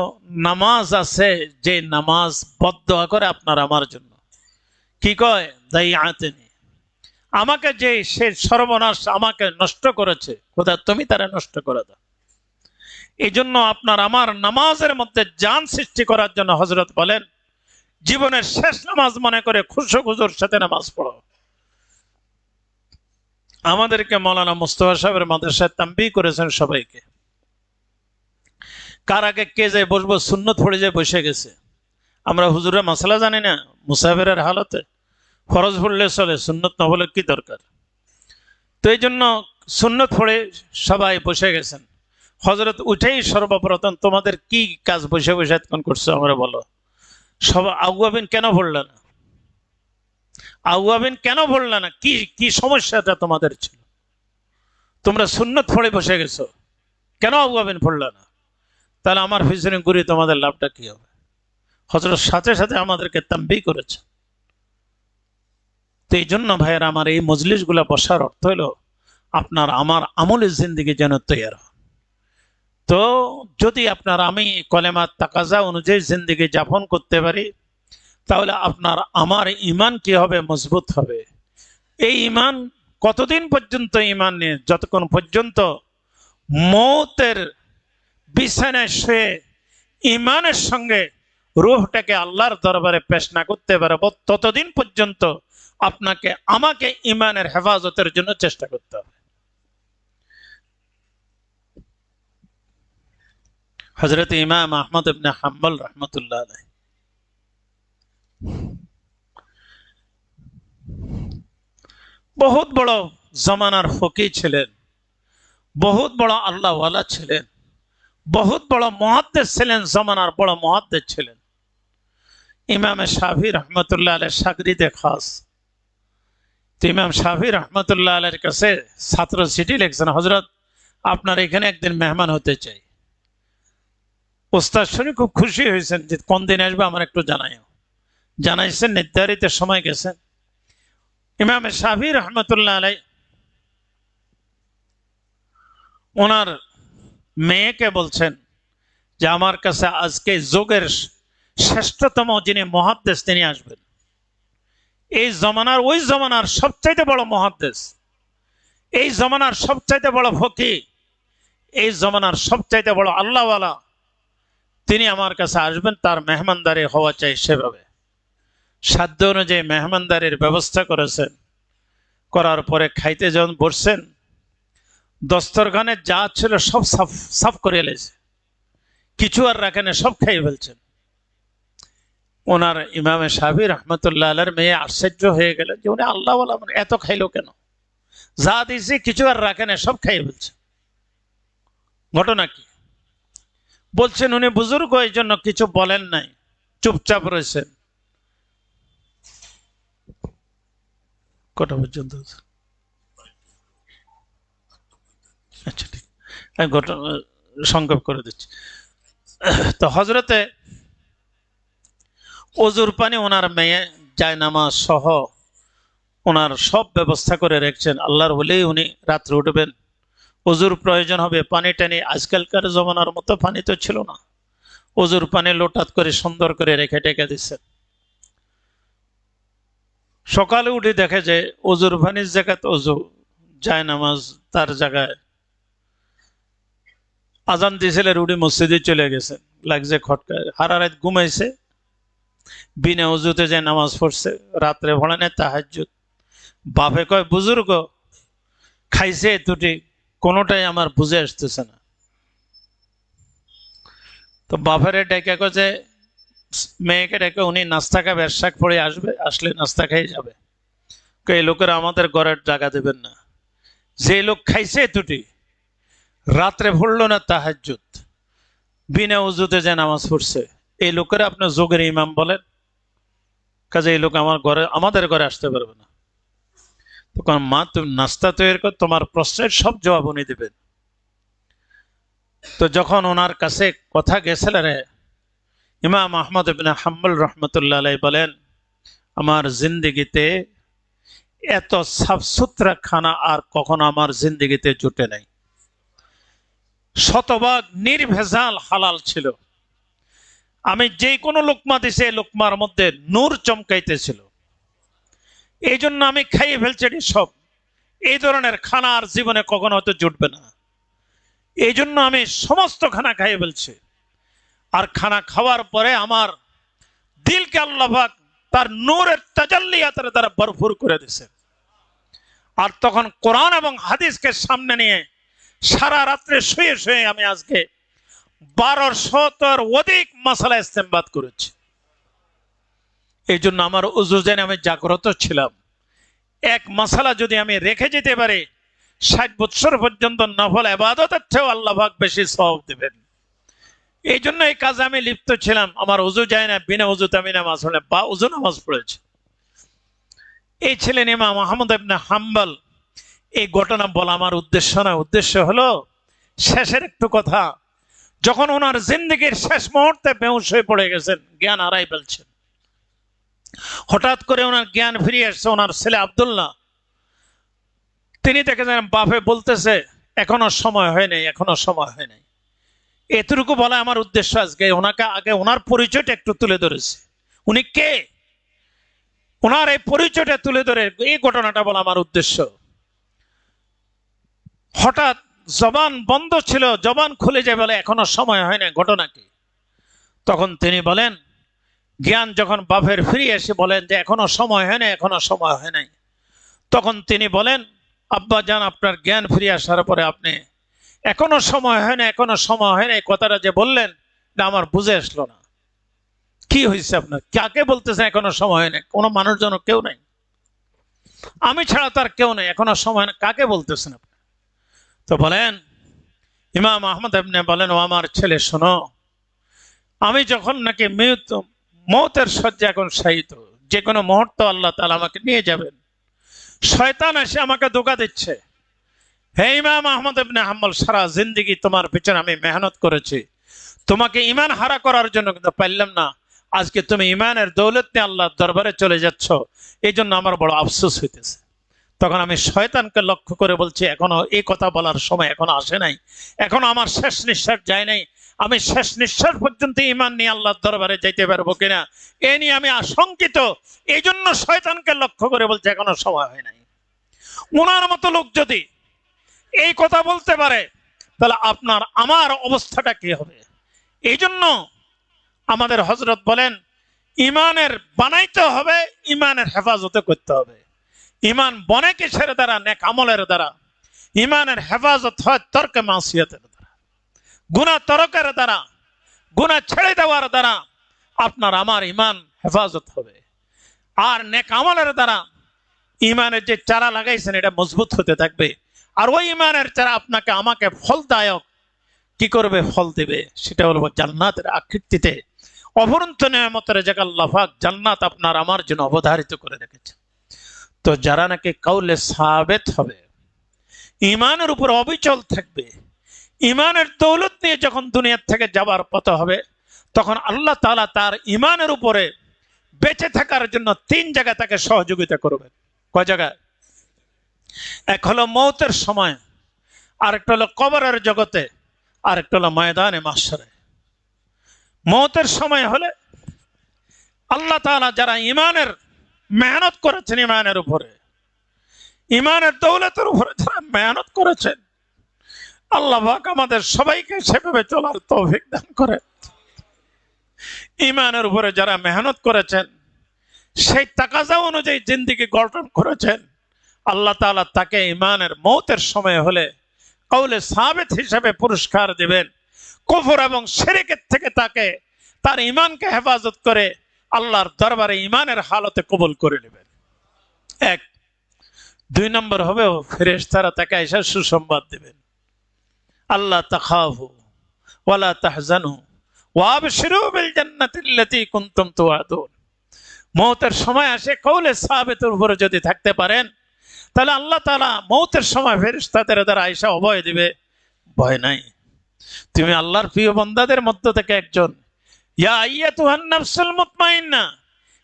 নামাজ আছে যে নামাজ বদদোয়া করে আপনার আমার জন্য, কি কয়, দাইআতিনি, আমাকে যে সে সর্বনাশ আমাকে নষ্ট করেছে, খোদা তুমি তারা নষ্ট করে দাও। এই জন্য আপনার আমার নামাজের মধ্যে জান সৃষ্টি করার জন্য হজরত বলেন, জীবনের শেষ নামাজ মনে করে খুশুখুজুর সাথে নামাজ পড়ো। আমাদেরকে মৌলানা মুস্তাফা সাহেবের মাদ্রাসায় তাম্বিহ করেছেন সবাইকে, কার আগে কে যায় বসবো, সুন্নত পড়ে যায় বসে গেছে। আমরা হুজুরের মাসালা জানি না, মুসাফিরের হালতে ফরজ পড়লে চলে, সুন্নত না বলে কি দরকার। তো এই জন্য সুন্নত পড়ে সবাই বসে গেছেন। হজরত উঠেই সর্বপ্রথম, তোমাদের কি কাজ বসে বসে এতক্ষণ করছো আমরা বলো। সব আগুয়াবিন কেন পড়লে না, আগুয়াবিন কেন পড়লে না, কি কি সমস্যাটা তোমাদের ছিল, তোমরা সুন্নত পড়ে বসে গেছো, কেন আগুয়াবিন পড়লে না, তাহলে আমার পিছনে ঘুরে তোমাদের লাভটা কি হবে। হজরত সাথে সাথে আমাদেরকে তাম্বিহ করেছে। তো এই জন্য ভাইয়ের আমার এই মজলিস গুলা বসার অর্থ হলো আপনার আমার আমলের জিন্দিগি যেন তৈরি হয়। তো যদি আপনার আমি কলেমা তাকাজা অনুযায়ী জিন্দিগি যাপন করতে পারি, তাহলে আপনার আমার ইমান কি হবে, মজবুত হবে। এই ইমান কতদিন পর্যন্ত ইমান নিয়ে, যতক্ষণ পর্যন্ত মৌতের বিছানায় শুয়ে ইমানের সঙ্গে রূহটাকে আল্লাহর দরবারে পেশ না করতে পারবো, ততদিন পর্যন্ত আপনাকে আমাকে ইমানের হেফাজতের জন্য চেষ্টা করতে হবে। হযরত ইমাম আহমদ ইবনে হাম্বল রহমতুল্লাহ আলাইহি বহুত বড় জমানার ফকি ছিলেন, বহুত বড় আল্লাহওয়ালা ছিলেন, বহুত বড় মুহাদ্দিস ছিলেন, জমানার বড় মুহাদ্দিস ছিলেন। ইমাম শাফি রহমতুল্লাহ আলাইহি শাগরিদে খাস। তো ইমাম শাফি রহমতুল্লাহ আলাইহির কাছে ছাত্র চিঠি লিখছেন, হযরত আপনার এখানে একদিন মেহমান হতে চাই। ওস্তাদ শুনে খুব খুশি হয়েছেন যে কোন দিন আসবে আমার একটু জানাইও। জানাইছেন, নির্ধারিত সময় গেছেন। ইমাম শাফি রহমতুল্লাহ আলাই ওনার মেয়েকে বলছেন যে আমার কাছে আজকে যুগের শ্রেষ্ঠতম যিনি মুহাদ্দিস তিনি আসবেন। এই জমানার ওই জমানার সবচাইতে বড় মুহাদ্দিস, এই জমানার সবচাইতে বড় ফকিহ, এই জমানার সবচাইতে বড় আল্লাহওয়ালা তিনি আমার কাছে আসবেন, তার মেহমানদারি হওয়া চাই। সেভাবে সাধ্য অনুযায়ী মেহমানদারির ব্যবস্থা করেছেন। করার পরে খাইতে যখন বসছেন, দস্তরখানে যা ছিল সব সাফ সাফ করে এলেছে, কিছু আর রাখেন, সব খাইয়ে ফেলছেন। ওনার ইমামে শাফি রহমতুল্লাহ আলাইহির মেয়ে আশ্চর্য হয়ে গেল যে উনি আল্লাহওয়ালা এত খাইলো কেন, যা দিয়েছে কিছু আর রাখেন, সব খাইয়ে ফেলছে। ঘটনা কি? বলছেন উনি বুজুর্গ, এই জন্য কিছু বলেন নাই, চুপচাপ রয়েছেন। কটা পর্যন্ত? আচ্ছা, ঠিক, আমি ঘটনা সংক্ষেপ করে দিচ্ছি। তো হজরতে ওজুর পানি ওনার মেয়ে জায়নামাজ সহ ওনার সব ব্যবস্থা করে রেখেছেন। আল্লাহর হলেই উনি রাত্রে উঠবেন, ওজুর প্রয়োজন হবে, পানি টানি, আজকালকার জমানার মতো পানি তো ছিল না, ওজুর পানি লোটাত করে সুন্দর করে রেখে টেকে দিচ্ছেন। সকালে উঠে দেখে যে ওজুর পানির জায়গায় ওজু, জায়নামাজ তার জায়গায়। আজান দিয়েছিলেন, উঠে মসজিদে চলে গেছে, লাগছে খটকা, হারা রাত ঘুমাইছে, বিনা উজুতে যে নামাজ পড়ছে, রাত্রে পড়ে নেই তাহাজ্জুদ। বাপে কয় বুজুর্গ খাইছে দুটি, কোনোটাই আমার বুঝে আসতেছে না। তো বাপেরে ডেকে কয় যে মেয়েকে ডেকে উনি নাস্তা খাবে, শাক পড়ে আসবে, আসলে নাস্তা খাই যাবে। এই লোকেরা আমাদের ঘরের জায়গা দেবেন না। যে লোক খাইছে দুটি, রাত্রে পড়লো না তাহাজ্জুদ, বিনা উজুতে যে নামাজ পড়ছে, এই লোকেরা আপনার যোগের ইমাম বলেন? কাজে এই লোক আমার ঘরে, আমাদের ঘরে আসতে পারবে না। তখন মা তুমি নাস্তা তৈরি কর, তোমার প্রশ্নের সব জবাব উনি দেবেন। তো যখন ওনার কাছে কথা গেছিলেন, ইমাম আহমদ ইবনে হাম্বল রহমতুল্লাহ আলাইহি বলেন, আমার জিন্দিগিতে এত সাফ সুতরা খানা আর কখনো আমার জিন্দিগিতে জুটে নাই। শতভাগ নির্ভেজাল হালাল ছিল। আমি যে কোনো লোকমা দিছে, লোকমার মধ্যে নূর চমকাইতেছিল, এই জন্য আমি খাইয়ে ফেলছি সব। এই ধরনের খানা আর জীবনে কখনো হয়তো জুটবে না, এই জন্য আমি সমস্ত খানা খাইয়ে ফেলছি। আর খানা খাওয়ার পরে আমার দিলকে আল্লাহ পাক তার নূরের তাজাল্লিয়াতের দ্বারা ভরপুর করে দিছে। আর তখন কোরআন এবং হাদিসকে সামনে নিয়ে সারা রাত্রে শুয়ে শুয়ে আমি আজকে 1200-এর অধিক মাসালা ইস্তেমবাদ করেছি। এই জন্য আমার উজু জেনে আমি জাগ্রত ছিলাম। এক মাসালা যদি আমি রেখে যেতে পারি, 60 বছর পর্যন্ত নফল ইবাদতের চেয়েও আল্লাহ পাক বেশি সওয়াব দিবেন। এই জন্য এই কাজে আমি লিপ্ত ছিলাম। আমার উজু যায় না, বিনা উজুতে আমি নামাজ পড়লে বা উজু নামাজ পড়েছি। এই ছিলেন ইমাম আহমদ ইবনে হাম্বল। এই ঘটনা বলা আমার উদ্দেশ্য না, উদ্দেশ্য হলো শেষের একটু কথা। যখন ওনার জিন্দেগির শেষ মুহূর্তে বেহুশ হয়ে পড়ে গেছেন, জ্ঞান হারাই ফেলছেন, হঠাৎ করে ওনার জ্ঞান ফিরে আসছে। ওনার ছেলে আব্দুল্লাহ তিনি দেখেছেন বাপে বলতেছে এখনো সময় হয় নাই, এখনো সময় হয় নাই। এতটুকু বলা আমার উদ্দেশ্য। আজকে ওনাকে আগে ওনার পরিচয়টা একটু তুলে ধরেছে, উনি কে, ওনার এই পরিচয়টা তুলে ধরে এই ঘটনাটা বলা আমার উদ্দেশ্য। হঠাৎ জবান বন্ধ ছিল, জবান খুলে যায়, বলে এখনো সময় হয় না। ঘটনা কি? তখন তিনি বলেন, জ্ঞান যখন বাপের ফিরে এসে বলেন যে এখনো সময় হয় না, এখনো সময় হয় নাই, তখন তিনি বলেন, আব্বা জান আপনার জ্ঞান ফিরে আসার পরে আপনি এখনো সময় হয় না, এখনো সময় হয় না, এই কথাটা যে বললেন না আমার বুঝে আসলো না। কি হয়েছে আপনার? কাকে বলতেছেন এখনো সময় হয় না? কোনো মানুষজন কেউ নাই, আমি ছাড়া তার কেউ নেই, এখনো সময় না, কাকে বলতেছেন আপনি? তো বলেন, ইমাম আহমদ ইবনে বলেন, ও আমার ছেলে শোনো, আমি যখন নাকি মৌতের শয্যা এখন শায়িত, যে কোনো মুহূর্তে আল্লাহ তাআলা আমাকে নিয়ে যাবেন, শয়তান এসে আমাকে ধোঁকা দিচ্ছে, হে ইমাম আহমদ ইবনে হাম্বল, সারা জিন্দেগি তোমার পিছনে আমি মেহনত করেছি, তোমাকে ইমান হারা করার জন্য, কিন্তু পারলাম না। আজকে তুমি ইমানের দৌলত নিয়ে আল্লাহর দরবারে চলে যাচ্ছ, এই জন্য আমার বড় আফসোস হইতেছে। তখন আমি শয়তানকে লক্ষ্য করে বলছি, এখনো এই কথা বলার সময় এখনো আসে নাই, এখনো আমার শেষ নিঃশ্বাস যায় নাই, আমি শেষ নিঃশ্বাস পর্যন্ত ইমান নিয়ে আল্লাহর দরবারে যাইতে পারবো কিনা এ নিয়ে আমি আশঙ্কিত। এই জন্য শয়তানকে লক্ষ্য করে বলছে এখনো সময় হয় নাই। ওনার মতো লোক যদি এই কথা বলতে পারে, তাহলে আপনার আমার অবস্থাটা কি হবে? এই জন্য আমাদের হযরত বলেন, ইমানের বানাইতে হবে, ইমানের হেফাজত করতে হবে। ইমান বনে কিসের দ্বারা? নেক আমলের দ্বারা। ইমানের হেফাজত হয় তর্কে মাসিয়াতের দ্বারা, গুনাহ তরকের দ্বারা, গুনাহ ছেড়ে দেওয়ার দ্বারা আপনার আমার ইমান হেফাজত হবে। আর নেক আমলের দ্বারা ইমানের যে চারা লাগাইছেন এটা মজবুত হতে থাকবে। আর ওই ইমানের চারা আপনাকে আমাকে ফলদায়ক কি করবে? ফল দেবে। সেটা হলো জান্নাতের আকৃতিতে অফুরন্ত নিয়ামতের জায়গা আল্লাহ পাক জান্নাত আপনার আমার জন্য অবধারিত করে রেখেছে। তো যারা নাকি কাউলে সাবেত হবে, ইমানের উপর অবিচল থাকবে, ইমানের দৌলত নিয়ে যখন দুনিয়ার থেকে যাবার পথ হবে, তখন আল্লাহ তাআলা তার ইমানের উপরে বেঁচে থাকার জন্য 3 জায়গায় তাকে সহযোগিতা করবেন। কয় জায়গায়? এক হলো মৌতের সময়, আরেকটা হলো কবরের জগতে, আরেকটা হলো ময়দানে মাহশরে। মৌতের সময় হলে আল্লাহ তাআলা যারা ইমানের মেহনত করেছেন, ইমানের উপরে, ইমানের দৌলতের উপরে যারা মেহনত করেছেন, আল্লাহ পাক আমাদের সবাইকে সেভাবে চলার তৌফিক দান করে। ইমানের উপরে যারা মেহনত করেছেন, সেই তাকাজা অনুযায়ী জিন্দেগি গঠন করেছেন, আল্লাহ তাআলা তাকে ইমানের মৌতের সময় হলে কাউলে সাবেত হিসেবে পুরস্কার দিবেন। কুফর এবং শিরকের থেকে তাকে তার ইমানকে হেফাজত করে আল্লাহর দরবারে ইমানের হালতে কবুল করে নেবেন। 1। 2 নম্বর হবে ফেরেশতারা তাকে এসে সুসংবাদ দিবেন, আল্লাহ তাখাফু ওয়ালা তাহজানু ওয়াবশিরু বিল জান্নাতিল্লাতী কুনতুম তুআদুন। মৌতের সময় আসে কাউলে সাবেতের উপরে যদি থাকতে পারেন, তাহলে আল্লাহ তাআলা মৌতের সময় ফেরেশতাদের দ্বারা আয়েশা অভয় দিবে, ভয় নাই, তুমি আল্লাহর প্রিয় বান্দাদের মধ্য থেকে একজন। ইয়া আইয়াতুহান নাফসুল মুতমাইন্না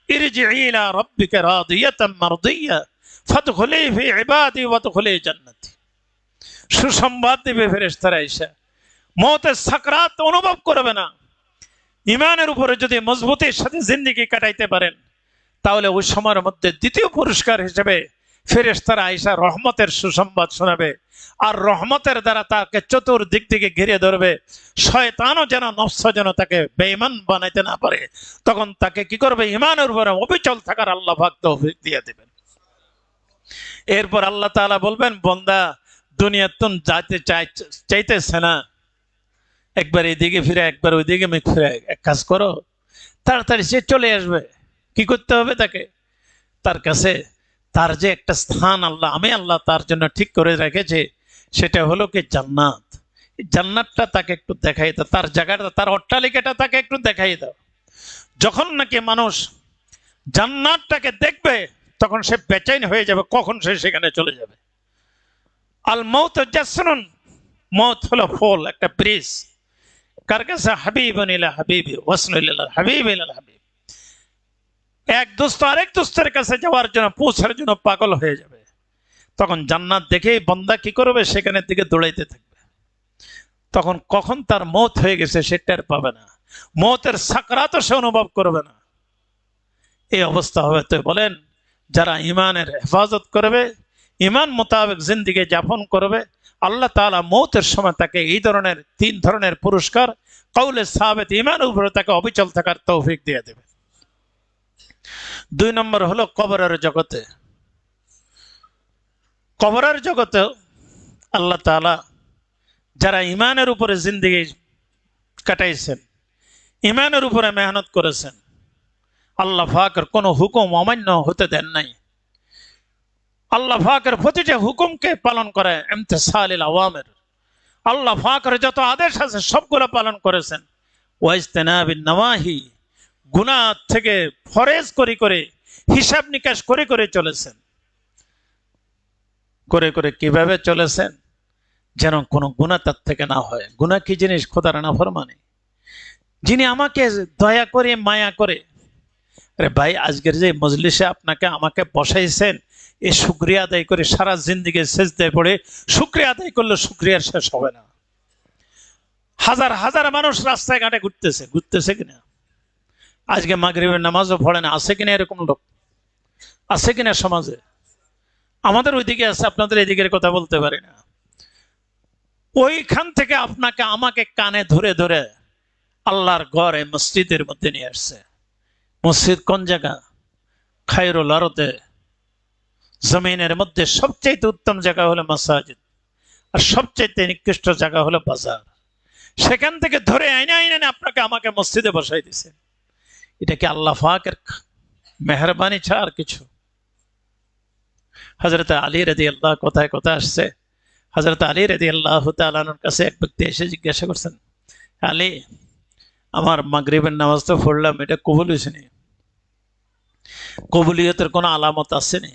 ইরজিই ইলা রাব্বিকা রাদিয়াতাম মারদিয়া ফাদখুলি ফি ইবাদি ওয়াদখুলি জান্নাতি। সুসংবাদ দিবে ফেরেশতারা আয়েশা, মৌতের সাকরাত অনুভব করবে না। ইমানের উপরে যদি মজবুতির সাথে জিন্দেগি কাটাইতে পারেন, তাহলে ওই সময়ের মধ্যে দ্বিতীয় পুরস্কার হিসেবে ফেরেশতারা আয়েশা রহমতের সুসংবাদ শোনাবে। আর রহমতের দ্বারা তাকে চতুর্দিক থেকে ঘিরে ধরবে, শয়তানও যেন, নফস যেন তাকে বেঈমান বানাইতে না পারে। তখন তাকে কি করবে? ইমানের উপরে অবিচল থাকার আল্লাহ পাক তৌফিক দিয়ে দেবেন। এরপর আল্লাহ তাআলা বলবেন, বান্দা দুনিয়াতুন যাইতে চাইতেছে না, একবার এদিকে ফিরে একবার ওইদিকে মুখ ফিরে, এক কাজ করো, তাড়াতাড়ি সে চলে আসবে। কি করতে হবে তাকে? তার কাছে তার যে একটা স্থান আমি আল্লাহ তার জন্য ঠিক করে রেখেছে, সেটা হলো কি জান্নাত। জান্নাতটা তাকে একটু দেখাই দাও, তার জায়গাটা, তার অট্টালিকাটা তাকে একটু দেখাই দাও। যখন নাকি মানুষ জান্নাতটাকে দেখবে, তখন সে বেচैन হয়ে যাবে, কখন সে সেখানে চলে যাবে। আল মউত জাসরুন, মউত হলো ফল, একটা ব্রিজ। কার কাছে? হাবিবুন ইলা হাবিবি ওয়াসলুল ইলা হাবিব ইলা হাবিব। এক দোস্ত আরেক দোস্তের কাছে যাওয়ার জন্য, পৌঁছার জন্য পাগল হয়ে যাবে। তখন জান্নাত দেখেই বান্দা কি করবে? সেখানের দিকে দৌড়াইতে থাকবে। তখন কখন তার মৌত হয়ে গেছে সে টের পাবে না, মৌতের সাকরাতও সে অনুভব করবে না। এই অবস্থা হবে। তো বলেন, যারা ইমানের হেফাজত করবে, ইমান মোতাবেক জিন্দেগি যাপন করবে, আল্লাহ তাআলা মৌতের সময় তাকে এই ধরনের 3 ধরনের পুরস্কার, কাউলে সাবেত, ইমানের উপরে তাকে অবিচল থাকার তৌফিক দিয়ে দেবে। 2 নম্বর হলো কবরের জগতে। কবরের জগতে আল্লাহ তাআলা যারা ইমানের উপরে জিন্দেগি কাটাইছেন, ইমানের উপরে মেহনত করেছেন, আল্লাহ পাকের কোনো হুকুম অমান্য হতে দেন নাই, আল্লাহ পাকের প্রতিটা হুকুমকে পালন করে, ইমতিসালিল আওয়ামির, আল্লাহ পাকের যত আদেশ আছে সবগুলো পালন করেছেন। ওয়াইজতিনাবিন নওয়াহি, গুনাহ থেকে ফরেজ করে করে, হিসাব নিকাশ করে করে চলেছেন। করে করে কিভাবে চলেছেন যেন কোনো গুনাহ তার থেকে না হয়। গুনাহ কি জিনিস? খোদার নাফরমানি। যিনি আমাকে দয়া করে মায়া করে, আরে ভাই আজকের যে মজলিসে আপনাকে আমাকে বসাইছেন, এই শুকরিয়া আদায় করে সারা জিন্দিগি সেজদায় পড়ে শুকরিয়া আদায় করলে শুকরিয়ার শেষ হবে না। হাজার হাজার মানুষ রাস্তায় ঘাটে ঘুরতেছে, ঘুরতেছে কিনা? আজকে মাগরিবের নামাজও পড়ে না, আছে কিনা এরকম লোক? আছে কিনা সমাজে? আমাদের ওইদিকে আছে, আপনাদের এদিকের কথা বলতে পারি না। ওইখান থেকে আপনাকে আমাকে কানে ধরে ধরে আল্লাহর ঘরে মসজিদের মধ্যে নিয়ে আসছে। মসজিদ কোন জায়গা? খায়রুল আরদে, জমিনের মধ্যে সবচেয়ে উত্তম জায়গা হলো মাসাজিদ, আর সবচেয়ে নিকৃষ্ট জায়গা হলো বাজার। সেখান থেকে ধরে আইনে আইনে আপনাকে আমাকে মসজিদে বসাই দিছে। এটা কি আল্লাহ পাকের মেহরবানি ছাড়া আর কিছু? হযরত আলী রাদিয়াল্লাহু কথায় কথা আসছে, হযরত আলী রাদিয়াল্লাহু তাআলার কাছে এক ব্যক্তি এসে জিজ্ঞাসা করছেন, আলী, আমার মাগরিবের নামাজ তো পড়লাম, এটা কবুল হয়েছে নি? কবুলিয়তের কোনো আলামত আছে নি?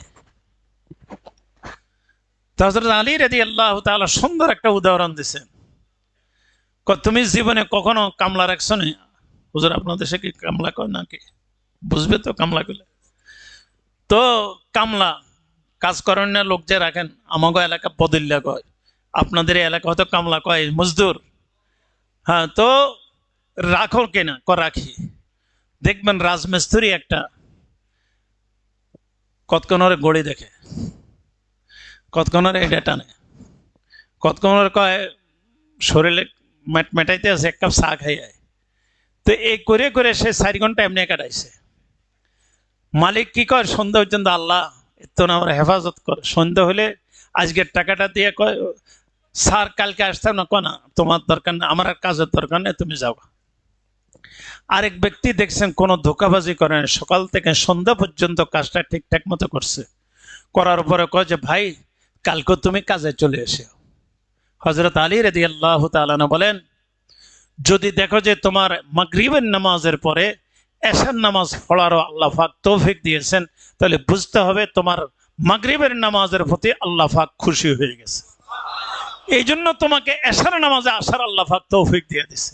তো হযরত আলী রাদিয়াল্লাহু তাআলা সুন্দর একটা উদাহরণ দিয়েছেন। তুমি জীবনে কখনো কামলা রাখছো নি? হুজুর আপনার দেশে কি কামলা কয় নাকি? বুঝবে তো কামলা গুলো। তো কামলা কাজ করেন না লোক যে রাখেন, আমাগো এলাকা বদল্যা কয়, আপনাদের এলাকা হয়তো কামলা কয় মজদুর। হ্যাঁ, তো রাখো কিনা? রাখি। দেখবেন রাজমিস্ত্রি একটা কতক্ষণরে গড়ি দেখে, কতক্ষণরে এটা টানে, কতক্ষণরে কয় শরীরে মেটাইতে আছে, এক কাপ চা খাই যায়। তো এই করে করে সে 4 ঘন্টা এমনি কাটাইছে। মালিক কি কয়? সন্ধ্যা পর্যন্ত আল্লাহ তো আমরা হেফাজত করে, সন্ধ্যা হলে আজকের টাকাটা দিয়ে কয় স্যার কালকে আসতাম না, কনা তোমার দরকার নেই, আমার আর কাজের দরকার নেই, তুমি যাও। আরেক ব্যক্তি দেখছেন কোনো ধোকাবাজি করে না, সকাল থেকে সন্ধ্যা পর্যন্ত কাজটা ঠিকঠাক মতো করছে, করার পরে কয় যে ভাই কালকে তুমি কাজে চলে এসো। হযরত আলী রাদিয়াল্লাহু তাআলা বলেন, যদি দেখো যে তোমার মাগরিবের নামাজের পরে এশার নামাজ পড়ারও আল্লাহ পাক তৌফিক দিয়েছেন, তাহলে বুঝতে হবে তোমার মাগরিবের নামাজের প্রতি আল্লাহ পাক খুশি হয়ে গেছে। এই জন্য তোমাকে এশার নামাজে আসার আল্লাহ পাক তৌফিক দিয়ে দিছে।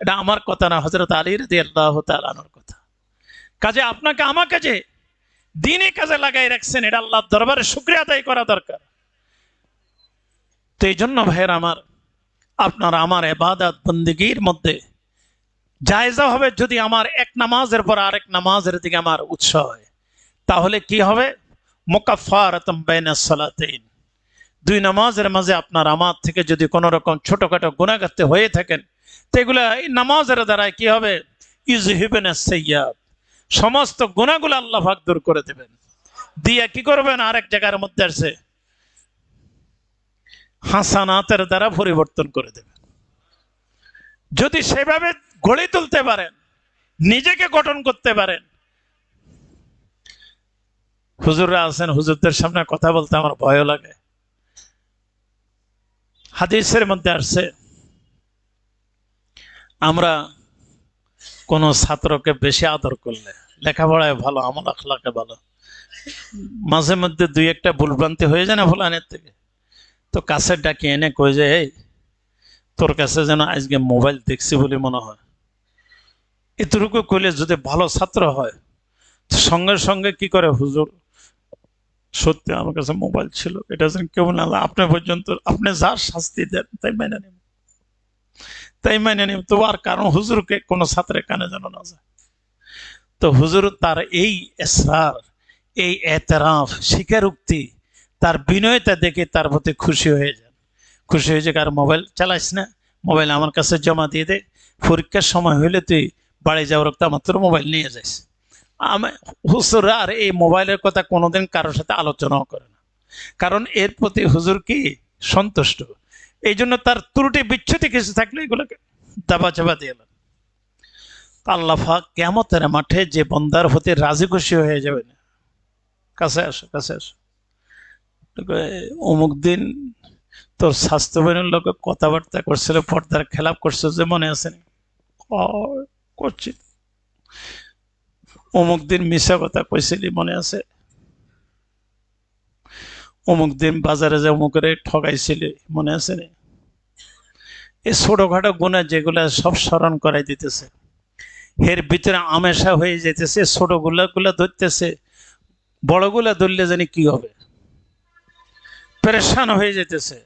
এটা আমার কথা না, হযরত আলী রাদিয়াল্লাহু তাআলার কথা। কাজে আপনাকে আমাকে যে দিনে কাজে লাগাই রাখছেন, এটা আল্লাহর দরবারে শুকরিয়া আদায় করা দরকার। তো এই জন্য ভাইয়ের আমার, আপনার আমার ইবাদত বন্দেগীর মধ্যে জায়েজা হবে যদি আমার এক নামাজের পর আরেক নামাজের দিকে আমার উৎসাহ হয়, তাহলে কি হবে? মুকাফফারাতুম বাইনাস সালাতাইন, 2 নামাজের মাঝে আপনার আমার থেকে যদি কোনো রকম ছোটখাটো গুনাহ করতে হয়ে থাকেন, তো এগুলা এই নামাজের দ্বারা কি হবে? ইউযহিবুনাস সাইয়্যাত, সমস্ত গুনাহগুলো আল্লাহ পাক দূর করে দেবেন। দিয়ে কি করবেন? আরেক জায়গার মধ্যে আছে হাসানাতের দ্বারা পরিবর্তন করে দেবেন। যদি সেভাবে গড়ে তুলতে পারেন, নিজেকে গঠন করতে পারেন। হুজুররা আছেন, হুজুরদের সামনে কথা বলতে আমার ভয় লাগে। হাদিসের মধ্যে আসছে, আমরা কোন ছাত্রকে বেশি আদর করলে, লেখাপড়ায় ভালো, আমল আখলাকে ভালো, মাঝে মধ্যে 2-1টা ভুলভ্রান্তি হয়ে যায় না ফলানের থেকে, তো কাছে ডাকি এনে কই যে এই তোর কাছে যেন আজকে মোবাইল দেখছি বলে মনে হয়। এতটুকু কইলে যদি ভালো ছাত্র হয়, সঙ্গে সঙ্গে কি করে? হুজুর সত্যি আমার কাছে মোবাইল ছিল, এটা যেন কেউ না, আপনি পর্যন্ত আপনি যার শাস্তি দেন তাই মেনে নেব, তাই মেনে নেব। তো আর কারণ হুজুরকে কোনো ছাত্রের কানে যেন না যায়। তো হুজুর তার এই ইসরার, এই এতরাফ, স্বীকারোক্তি, তার বিনয়তা দেখে তার প্রতি খুশি হয়ে যান। খুশি হয়ে যায়, আর মোবাইল চালাইস না, মোবাইল আমার কাছে জমা দিয়ে দে, পরীক্ষার সময় হইলে তুই বাড়ি যাওয়ার রক্ত মাত্র মোবাইল নিয়ে যাইস। আমি হুজুর আর এই মোবাইলের কথা কোনোদিন কারোর সাথে আলোচনাও করে না, কারণ এর প্রতি হুজুর কি সন্তুষ্ট। এই জন্য তার ত্রুটি বিচ্ছুতি কিছু থাকলে এগুলোকে দাবা চাপা দিয়ে এলেন। আল্লাহ পাক কিয়ামতের মাঠে যে বন্দার প্রতি রাজি খুশি হয়ে যাবে না, কাছে আসো, কাছে আসো, অমুক দিন তোর স্বাস্থ্য বোনের লোক কথাবার্তা করছিল, পর্দার খেলাপ করছে, যে মনে আছে? করছি। অমুক দিন মিশা কথা কইছিলি, মনে আছে? অমুক দিন বাজারে যে অমুকের ঠকাইছিলে, মনে আছে রে? এই ছোটখাটো গুণা যেগুলা সব স্মরণ করাই দিতেছে, এর ভিতরে আমেশা হয়ে যেতেছে, ছোট গুলা ধরতেছে, বড়গুলা ধরলে জানি কি হবে, পেরেশান হয়ে যেতেছে।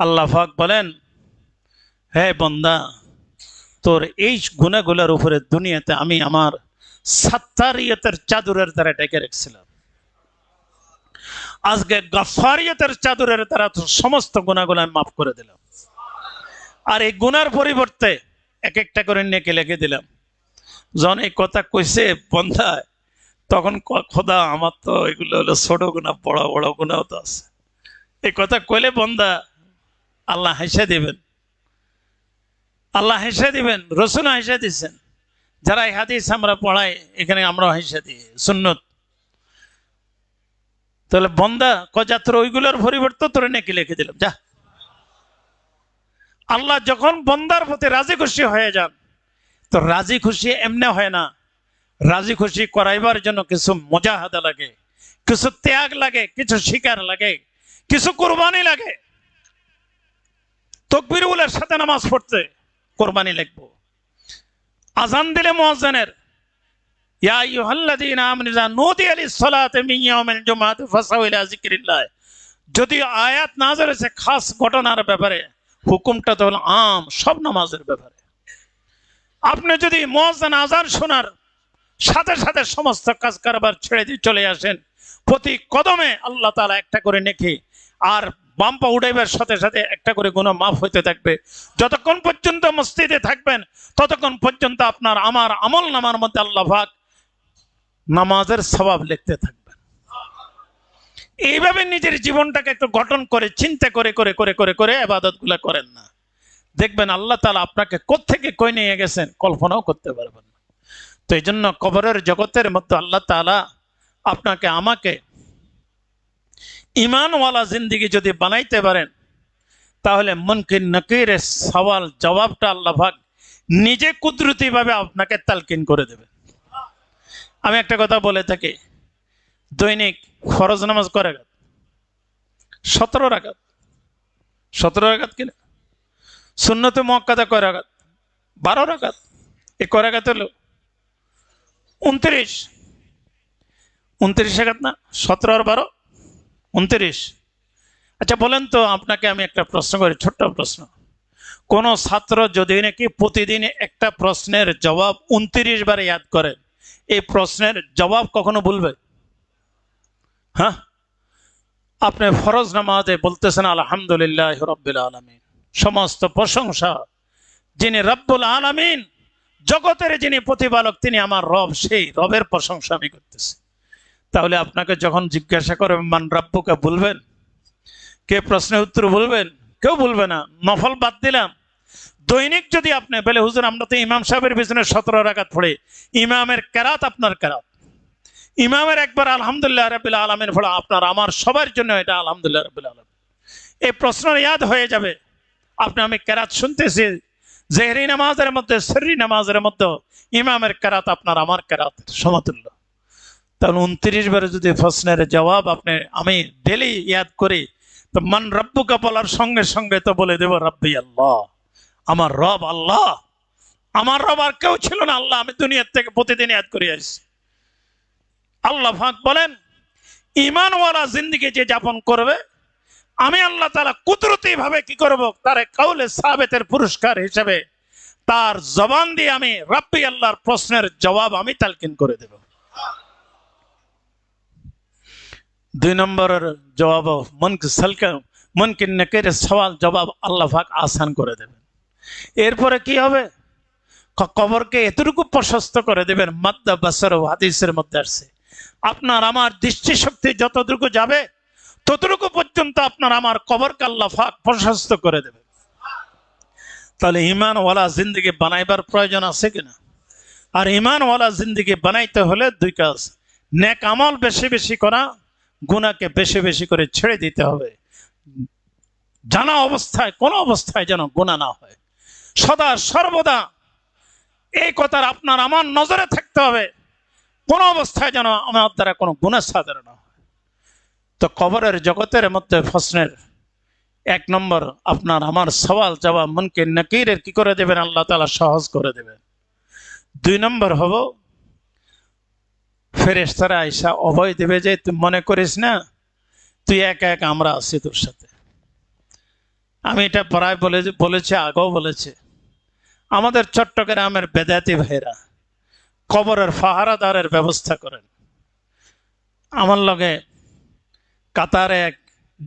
আল্লাহ পাক বলেন, হে বান্দা, তোর এই গুনাহগুলোর উপরে দুনিয়াতে আমি আমার সাত্তারিয়তের চাদরের দ্বারা ডেকে রেখেছিলাম। আজকে গাফফারিয়তের চাদরের দ্বারা তোর সমস্ত গুনাহগুলো আমি মাফ করে দিলাম। আর এই গুনার পরিবর্তে এক একটা করে নেকি লিখে দিলাম। যখন এই কথা কইছে বন্ধা, তখন খোদা আমার তো এগুলো হলো ছোট গুনাহ, বড় বড় গুনাহ তো আছে। এই কথা কইলে বন্ধা আল্লাহ হেসে দিবেন, আল্লাহ হেসে দিবেন, রসুল হেসে দিচ্ছেন। যারা এই হাদিস আমরা পড়াই এখানে আমরা হেসে দিই সুন্নত। তাহলে বন্দা কজাত্র ওইগুলোর পরিবর্তে তোরে নেকি লিখে দিলাম, যা। আল্লাহ যখন বন্দার প্রতি রাজি খুশি হয়ে যান, তো রাজি খুশি এমনি হয় না, রাজি খুশি করাইবার জন্য কিছু মুজাহাদা লাগে, কিছু ত্যাগ লাগে, কিছু শিকার লাগে, কিছু কুরবানি লাগে। তাকবীরুলের সাথে নামাজ পড়তে কুরবানি লাগবে। আজান দিলে মুয়াজ্জিনের ইয়া আইয়ুহাল্লাযীনা আমানু ইযা নুদিয়া লিস-সালাতি মিন ইয়াউমিল জুমআতি ফাসাউ ইলা যিকরিল্লাহ, যদি আয়াত নাযিল হয়েছে খাস ঘটনার ব্যাপারে, হুকুমটা তো হলো আম, সব নামাজের ব্যাপারে। আপনি যদি মুয়াজ্জিন আজান শোনার সাথে সাথে সমস্ত কাজ কারবার ছেড়ে দিয়ে চলে আসেন, প্রতি কদমে আল্লাহ তাআলা একটা করে নেকি, আর বাম পা উঠাইবার সাথে সাথে একটা করে গুনাহ মাফ হইতে থাকবে। যতক্ষণ পর্যন্ত মসজিদে থাকবেন ততক্ষণ পর্যন্ত আপনার আমার আমল নামার মধ্যে আল্লাহ পাক নামাজের সওয়াব লিখতে থাকবেন। এইভাবে নিজের জীবনটাকে একটু গঠন করে চিন্তা করে করে করে করে করে ইবাদতগুলো করেন না, দেখবেন আল্লাহ তাআলা আপনাকে কোত্থেকে কই নিয়ে গেছেন কল্পনাও করতে পারবেন না। তো এই জন্য কবরের জগতের মধ্যে আল্লাহ তাআলা আপনাকে আমাকে ইমানওয়ালা জিন্দেগি যদি বানাইতে পারেন, তাহলে মুনকির নাকিরের সওয়াল জবাবটা আল্লাহ পাক নিজে কুদরতি ভাবে আপনাকে তালকিন করে দেবে। আমি একটা কথা বলে থাকি, দৈনিক ফরজ নামাজ কয় রাকাত? 17 রাকাত। 17 রাকাত কিনা? সুন্নতে মুআক্কাদা কয় রাকাত? 12 রাকাত। এই কয় রাকাত হলো 29। 29 রাকাত না? 17 আর 12 29। আচ্ছা বলেন তো, আপনাকে আমি একটা প্রশ্ন করি, ছোট্ট প্রশ্ন। কোন ছাত্র যদি নাকি প্রতিদিন একটা প্রশ্নের জবাব 29 বার ইয়াদ করে, এই প্রশ্নের জবাব কখনো ভুলবে? হ্যাঁ? আপনি ফরজ নামাজে বলতেছেন আলহামদুলিল্লাহ রাব্বিল আলামিন, সমস্ত প্রশংসা যিনি রব্বুল আলামিন, জগতের যিনি প্রতিপালক, তিনি আমার রব, সেই রবের প্রশংসা আমি করতেছি। তাহলে আপনাকে যখন জিজ্ঞাসা করে মান রাব্বুকা, বলবেন? কে প্রশ্নের উত্তর বলবেন? কেউ বলবে না। নফল বাদ দিলাম, দৈনিক যদি আপনি বলে হুজুর আমরা তো ইমাম সাহেবের পিছনে 17 রাকাত পড়ে, ইমামের কেরাত আপনার কেরাত, ইমামের একবার আলহামদুলিল্লাহ রাব্বিল আলামিন পড়া আপনার আমার সবার জন্য এটা আলহামদুলিল্লাহ রাব্বিল আলামিন। এই প্রশ্ন ইয়াদ হয়ে যাবে। আপনি আমি কেরাত শুনতেছি, জেহরি নামাজের মধ্যে সররি নামাজের মধ্যে ইমামের কেরাত আপনার আমার কেরাত সমতুল্য। তাহলে 29 বারে যদি প্রশ্নের জবাব আপনি আমি ডেলি ইয়াদ করি, তো মান রব্বুকা বলার সঙ্গে সঙ্গে তো বলে দেব রব্বি আল্লাহ, আমার রব আল্লাহ, আমার রব আর কেউ ছিল না, আল্লাহ। আমি দুনিয়ার থেকে প্রতিদিন ইয়াদ করে আসছি। আল্লাহ পাক বলেন, ঈমানওয়ালা জিন্দেগি যে যাপন করবে, আমি আল্লাহ তাআলা কুদরতি ভাবে কি করব, তার কাউলে সাবেতের পুরস্কার হিসেবে তার জবান দিয়ে আমি রব্বি আল্লাহর প্রশ্নের জবাব আমি তালকিন করে দেব। 2 নম্বরের জবাব মুনকির নাকিরের সওয়াল জবাব আল্লাহ পাক আসান করে দেবেন। এরপরে কি হবে? কবরকে এতটুকু প্রশস্ত করে দেবেন, মাদ্দা বাসর হাদিসের মধ্যে আসছে, আপনার আমার দৃষ্টিশক্তি যতটুকু যাবে ততটুকু পর্যন্ত আপনার আমার কবরকে আল্লাহ পাক প্রশস্ত করে দেবে। তাহলে ঈমানওয়ালা জিন্দেগি বানাইবার প্রয়োজন আছে কিনা? আর ঈমানওয়ালা জিন্দেগি বানাইতে হলে 2 কাজ, নেক আমল বেশি বেশি করা, গুনাহকে বেশি বেশি করে ছেড়ে দিতে হবে। জানা অবস্থায় কোনো অবস্থায় যেন গুনাহ না হয়, সদা সর্বদা এই কথার আপনার আমার নজরে থাকতে হবে, কোনো অবস্থায় যেন আমার দ্বারা কোনো গুনাহ সাদর না হয়। তো কবরের জগতের মধ্যে প্রশ্নের এক নম্বর, আপনার আমার সওয়াল জবাব মুনকির নাকিরের কি করে দেবেন? আল্লাহ তাআলা সহজ করে দেবেন। দুই নম্বর হব, ফেরেশতারা আইসা অভয় দেবে যে তুই মনে করিস না তুই একা একা, আমরা আছি তোর সাথে। আমি এটা প্রায় বলেছি, আগেও বলেছি, আমাদের চট্টগ্রামের বেদাতি ভাইরা কবরের পাহারাদারের ব্যবস্থা করেন। আমার লগে কাতারে এক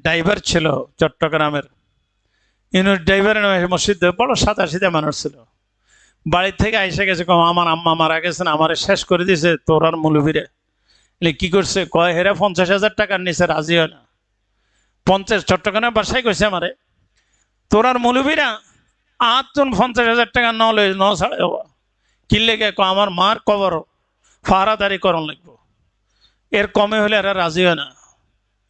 ড্রাইভার ছিল চট্টগ্রামের, ইউনিট ড্রাইভারের মসজিদে বড় সাদা মানুষ ছিল। বাড়ি থেকে আইসে গেছে, আমার আম্মা মারা গেছেন, আমারে শেষ করে দিয়েছে তোর আর মৌলবীরে। কি করছে কয়, হেরা 50,000 টাকার নিচে রাজি হয় না। 50 চট্টগ্রামের বাসায় কইছে আমারে, তোর আর মৌলবীরা 8 জন 50,000 টাকা ন ছাড়ে হবা কিনলে গে, আমার মার কবর পাহারাদারি করণ লাগবো, এর কমে হলে এরা রাজি হয় না।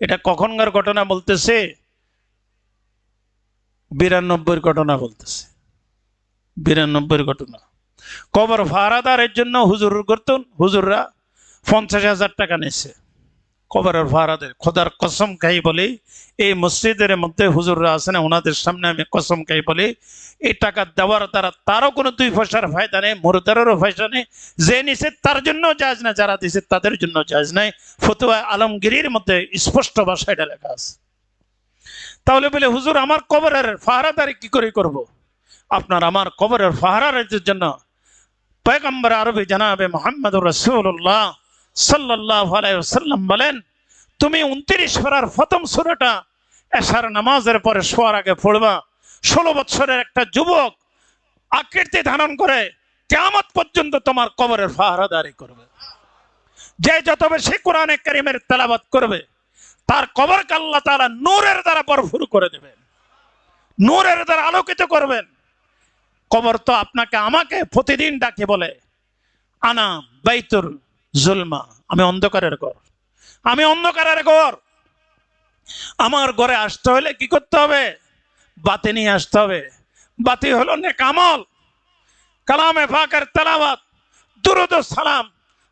এটা কখনকার ঘটনা বলতেছে? 92 ঘটনা বলতেছে, 92 ঘটনা। কবর পাহারাদারের জন্য হুজুররা 50,000 টাকা নিচ্ছে কবরের পাহারাদের। খোদার কসম খাই বলি, এই মসজিদের মধ্যে হুজুররা আছে না, ওনাদের সামনে আমি কসম খাই বলি, এই টাকা দেওয়ার দ্বারা তারও কোনো 2 পয়সার ফায়দা নেই, মুরদারেরও পয়সা নেই। যে নিছে তার জন্য জায়েজ না, যারা দিছে তাদের জন্য জায়েজ নাই। ফতোয়া আলমগীরির মধ্যে স্পষ্ট ভাষায় এটা লেখা আছে। তাহলে বলে হুজুর আমার কবরের পাহারাদারি কি করে করব? আপনার আমার কবরের পাহারাদারির জন্য পয়গম্বর আরবি জনাবে মুহাম্মদুর রাসূলুল্লাহ সাল্লাল্লাহু আলাইহি ওয়াসাল্লাম বলেন, তুমি 29 পারার প্রথম সূরাটা এশার নামাজের পরে শোয়ার আগে পড়বা। 16 বছরের একটা যুবক আকৃতি ধারণ করে কিয়ামত পর্যন্ত তোমার কবরের পাহারাদারি করবে। যে যত বেশি কোরআনে কারীমের তেলাওয়াত করবে, তার কবরকে আল্লাহ তাআলা নূরের দ্বারা ভরপুর করে দেবেন, নূরের দ্বারা আলোকিত করবেন। কবর তো আপনাকে আমাকে প্রতিদিন ডাকে বলে, আনা বাইতুল জুলমা, আমি অন্ধকারের ঘর, আমি অন্ধকারের ঘর। আমার ঘরে আসতে হলে কি করতে হবে? বাতি নিয়ে আসতে হবে। বাতি হলো নেক আমল, কালামে পাকের তেলাওয়াত, দুরূদ ও সালাম,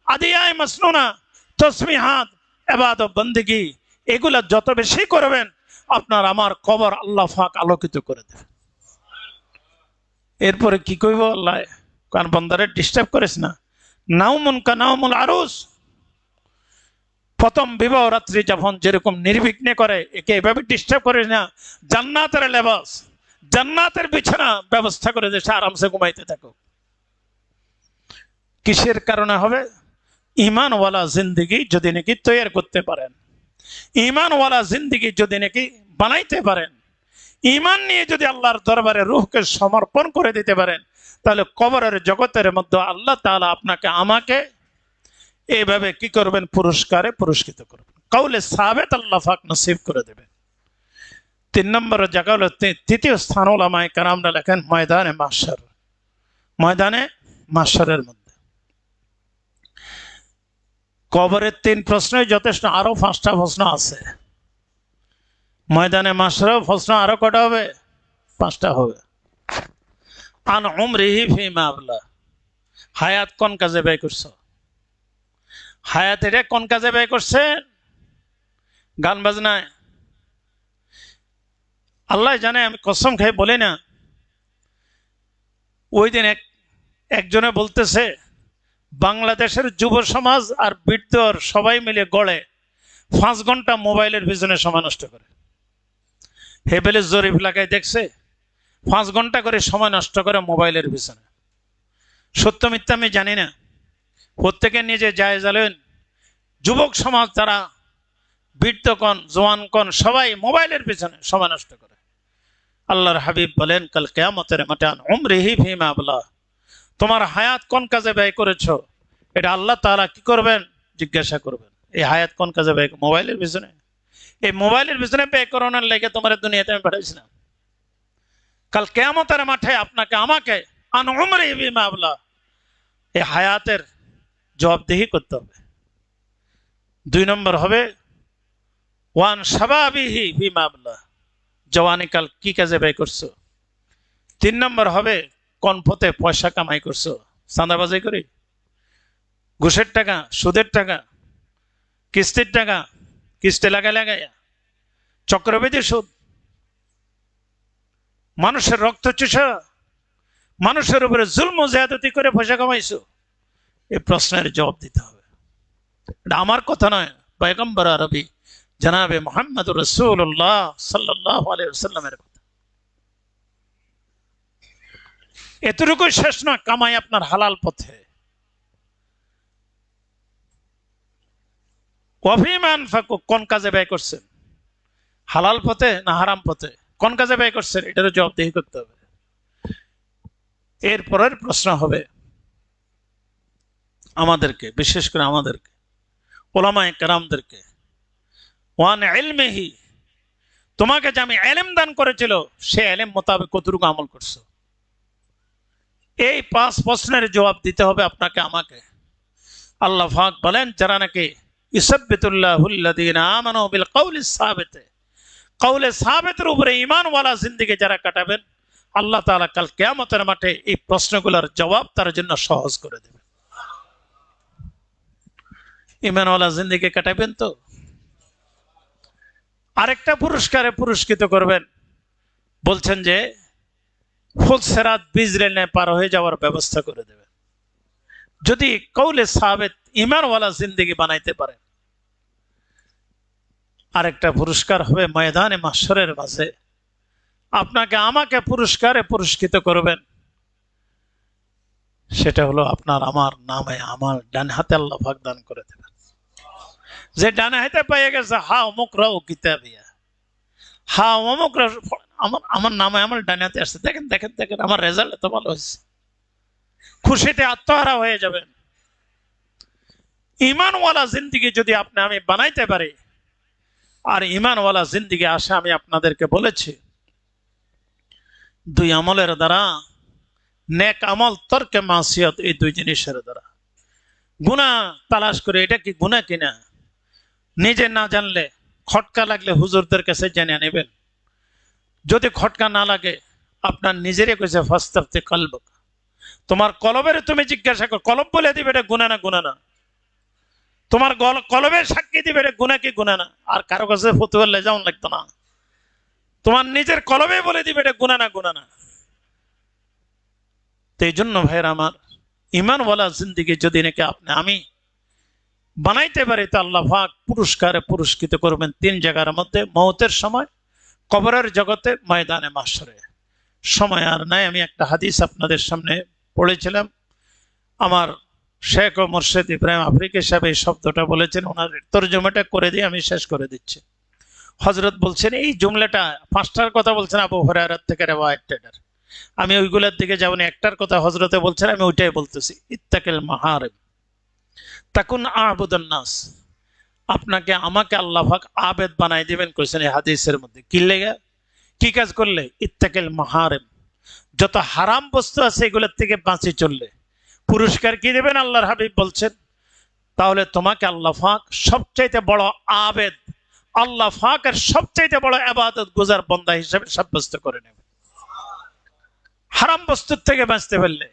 আদিয়ায়ে মাসনুনা, তাসবিহাত, ইবাদত বন্দেগী, এগুলা যত বেশি করবেন আপনার আমার কবর আল্লাহ পাক আলোকিত করে দেবে। এরপরে কি কইব আল্লাহ, কারণ বন্দারে ডিস্টার্ব করিস না। নাউমুন কা নাউমুল আরুস, প্রথম বিবাহ রাত্রি যখন যেরকম নির্বিঘ্নে করে, একে এভাবে ডিস্টার্ব করিস না। জান্নাতের লেবাস, জান্নাতের বিছানা ব্যবস্থা করে দেশে আরামসে ঘুমাইতে থাকো। কিসের কারণে হবে? ইমানওয়ালা জিন্দিগি যদি নাকি তৈরি করতে পারেন, ইমানওয়ালা জিন্দিগি যদি নাকি বানাইতে পারেন, ইমান নিয়ে যদি আল্লাহর দরবারে রূহকে সমর্পণ করে দিতে পারেন, তাহলে কবরের জগতের মধ্যে আল্লাহ তাআলা আপনাকে আমাকে এইভাবে কি করবেন? পুরস্কারে পুরস্কৃত করবেন, কাউলে সাবেত আল্লাহ পাক নসিব করে দেবেন। 3 নম্বর জায়গা হলো, তৃতীয় স্থান উলামায়ে কেরামরা লেখেন ময়দানে মাহশর, ময়দানে মাহশরের মধ্যে কবরের 3 প্রশ্নই যথেষ্ট, আরো 5টা প্রশ্ন আছে। ময়দানে মাহশরের প্রশ্ন আরো কটা হবে? 5টা হবে। আন উমরিহি ফিমা আবলা, হায়াত কোন কাজে ব্যয় করছো? হায়াত এটা কোন কাজে ব্যয় করছেন? গান বাজনায়? আল্লাহ জানে, আমি কসম খাই বলি না। ওই দিন একজনে বলতেছে, বাংলাদেশের যুব সমাজ আর বৃদ্ধর সবাই মিলে গড়ে 5 ঘন্টা মোবাইলের পিছনে সময় নষ্ট করে। হেবেলের জরিপ লাগায় দেখছে 5 ঘন্টা করে সময় নষ্ট করে মোবাইলের পিছনে। সত্য মিথ্যা আমি জানি না, প্রত্যেকে নিজে জায়েজ আলেন। যুবক সমাজ তারা বৃদ্ধ কন জওয়ান কন সবাই মোবাইলের পিছনে সময় নষ্ট করে। আল্লাহর হাবিব বলেন, কাল কিয়ামতের মাঠে আন উমরিহি ফিমা আবলা, তোমার হায়াত কোন কাজে ব্যয় করেছো? এটা আল্লাহ তাআলা কি করবেন? জিজ্ঞাসা করবেন। এই হায়াত কোন কাজে ব্যয়? মোবাইলের পিছনে। এই মোবাইলের পিছনে ব্যয় করানোর লেগে তোমার দুনিয়াতে আমি পাঠাইছিলাম। কাল কিয়ামতের মাঠে আপনাকে আমাকে আন উমরিহি ফিমা আবলা, এই হায়াতের জবাবদিহি করতে হবে। 2 নম্বর হবে ওয়ান শাবাবিহি ফিমা আবলা, জওয়ানিকাল কি কাজে ব্যয় করছো? 3 নম্বর হবে কোন পথে পয়সা কামাই করছো? চাঁদাবাজি করি, ঘুষের টাকা, সুদের টাকা, কিস্তির টাকা, কিস্তে লাগাইয়া চক্রবৃদ্ধি সুদ, মানুষের রক্ত চুষা, মানুষের উপরে জুলম ও জিয়াদতি করে পয়সা কামাইছো। এই প্রশ্নের জবাব দিতে হবে। এটা আমার কথা নয়, পয়গম্বর আরবি জনাবে মুহাম্মদুর রাসূলুল্লাহ সাল্লাল্লাহু আলাইহি ওয়াসাল্লামের কথা। এতটুকু শেষ না, কামাই আপনার হালাল পথে। ওয়াফিমান ফাকু, কোন কাজে ব্যয় করছেন, হালাল পথে না হারাম পথে, কোন কাজে ব্যয় করছেন, এটারও জবাবদিহি করতে হবে। এরপরের প্রশ্ন হবে আমাদেরকে, বিশেষ করে আমাদেরকে, ওলামায়ে কেরামদেরকে, ওয়ান ইলমিহি, তোমাকে যে আমি ইলম দান করেছিল সে ইলম মোতাবেক কতটুকু আমল করছো। এই 5 প্রশ্নের জবাব দিতে হবে আপনাকে আমাকে। আল্লাহ পাক বলেন, যারা নাকি ইসাব্বিতুল্লাহুল্লাযীনা আমানু বিল কওলিস সাবিত, কওলে সাবিতের উপরে ঈমানওয়ালা জিন্দেগি যারা কাটাবেন, আল্লাহ তাআলা কাল কিয়ামতের মাঠে এই প্রশ্নগুলোর জবাব তার জন্য সহজ করে দেবেন। ঈমানওয়ালা জিন্দেগি কাটাবেন তো আরেকটা পুরস্কারে পুরস্কৃত করবেন, বলছেন যে ফুলসেরাত বিজরেনে পার হয়ে যাওয়ার ব্যবস্থা করে দেবেন যদি কওলে সাবিত ঈমানওয়ালা জিন্দেগি বানাইতে পারেন। আরেকটা পুরস্কার হবে ময়দানে মাহশরের মাঝে আপনাকে আমাকে পুরস্কারে পুরস্কৃত করবেন, সেটা হলো আপনার আমার নামে আমার ডান হাতে আল্লাহ পাক দান করে দেবেন। যে ডান হাতে পেয়ে গেছে হা অমুক রাও কিতাবিয়া, হা অমুক আমার নামে আমার ডান হাতে আসছে, দেখেন দেখেন দেখেন আমার রেজাল্ট এত ভালো হয়েছে, খুশিতে আত্মহারা হয়ে যাবেন। ঈমানওয়ালা জিন্দেগি যদি আপনি আমি বানাইতে পারি, আর ঈমানওয়ালা জিন্দেগি আসে আমি আপনাদেরকে বলেছি 2 আমলের দ্বারা, নেক আমল তরকে মাসিয়াত, এই 2 জিনিসের দ্বারা। গুনাহ তালাশ করে এটা কি গুনাহ কিনা নিজে না জানলে, খটকা লাগলে হুজুরদের কাছে জেনে নেবেন। যদি খটকা না লাগে আপনার নিজেরই কইছে ফাস্তাফতি কলবক, তোমার কলবের তুমি জিজ্ঞাসা করো, কলব বলে দিবে এটা গুনাহ না গুনাহ না। তোমার কলবের সাক্ষী দিবে এটা গুনাহ কি গুনাহ না। আর কারো কাছে ফতোয়া লয়ে যাওয়া লাগতো না, তোমার নিজের কলবে বলে দিবে এটা গুনাহ না গুনাহ না। তো এই জন্য ভাইয়ের আমার, ঈমানওয়ালা জিন্দেগি যদি নাকি আপনি আমি বানাইতে পারি, তো আল্লাহ পাক পুরস্কারে পুরস্কৃত করবেন 3 জায়গার মধ্যে, মওতের সময়, কবরের জগতে, ময়দানে মাহশরে। সময় আর নাই, আমি একটা হাদিস আপনাদের সামনে পড়েছিলাম। আমার শেখ ও মুর্শিদ ইব্রাহিম আফ্রিকি সাহেব এই শব্দটা বলেছেন, ওনার তর্জমাটা করে দিয়ে আমি শেষ করে দিচ্ছি। হযরত বলছেন, এই জুমলাটা 5টার কথা বলছেন আবু হুরায়রা থেকে রিওয়ায়াতের, আমি ওইগুলোর দিকে যাব না, একটার কথা হযরতে বলছেন, আমি ওইটাই বলতেছি। ইত্তাকিল মাহারিম তাকুন আবুদান নাস, আপনাকে আমাকে আল্লাহ পাক আবেদ বানাই দিবেন কইছেন এই হাদিসের মধ্যে। কি লেগে, কি কাজ করলে? ইত্তাকিল মাহারিম, যত হারাম বস্তু আছে এগুলোর থেকে বাঁচি চললে পুরস্কার কি দেবেন আল্লাহর হাবিব বলছেন, তাহলে তোমাকে আল্লাহ পাক সবচাইতে বড় আবেদ, আল্লাহ পাকের সবচাইতে বড় ইবাদত গুজার বান্দা হিসেবে সাব্যস্ত করে নেবে। হারাম বস্তুর থেকে বাঁচতে পারলে,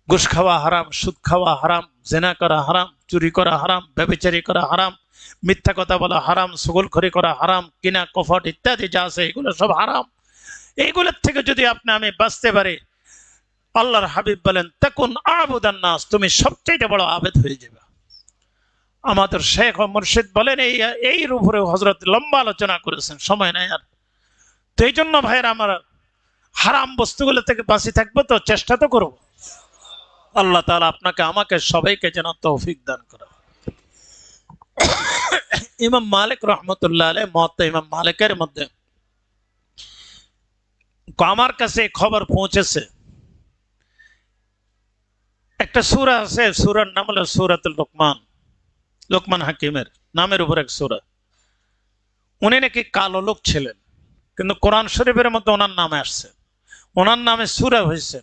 ঘুষ খাওয়া হারাম, সুদ খাওয়া হারাম, জেনা করা হারাম, চুরি করা হারাম, ব্যভিচারী করা হারাম, মিথ্যা কথা বলা হারাম, সুগলখড়ি করা হারাম, কিনা কফট ইত্যাদি যা আছে এগুলো সব হারাম। এইগুলোর থেকে যদি আপনি আমি বাঁচতে পারি, আল্লাহর হাবিব বলেন তাকুন আবুদান নাস, তুমি সবচেয়ে বড় আবেদ হয়ে যাবে। আমাদের শেখ ও মুর্শিদ বলেন এই উপরে হযরত লম্বা আলোচনা করেছেন, সময় নাই আর। তো এই জন্য ভাইয়ের আমার, হারাম বস্তুগুলো থেকে বাঁচি থাকবো তো চেষ্টা তো করবো। আল্লাহ তাআলা আপনাকে আমাকে সবাইকে যেন তৌফিক দান করে। ইমাম মালিক রহমতুল্লাহ আলাইহি, মুওয়াত্তা ইমাম মালিকের মধ্যে আমার কাছে খবর পৌঁছেছে, একটা সূরা আছে, সূরার নাম হলো সূরাতুল লোকমান, লোকমান হাকিমের নামের উপর এক সূরা। উনি নাকি কালো লোক ছিলেন, কিন্তু কোরআন শরীফের মধ্যে ওনার নামে আসছে, ওনার নামে সূরা হয়েছে,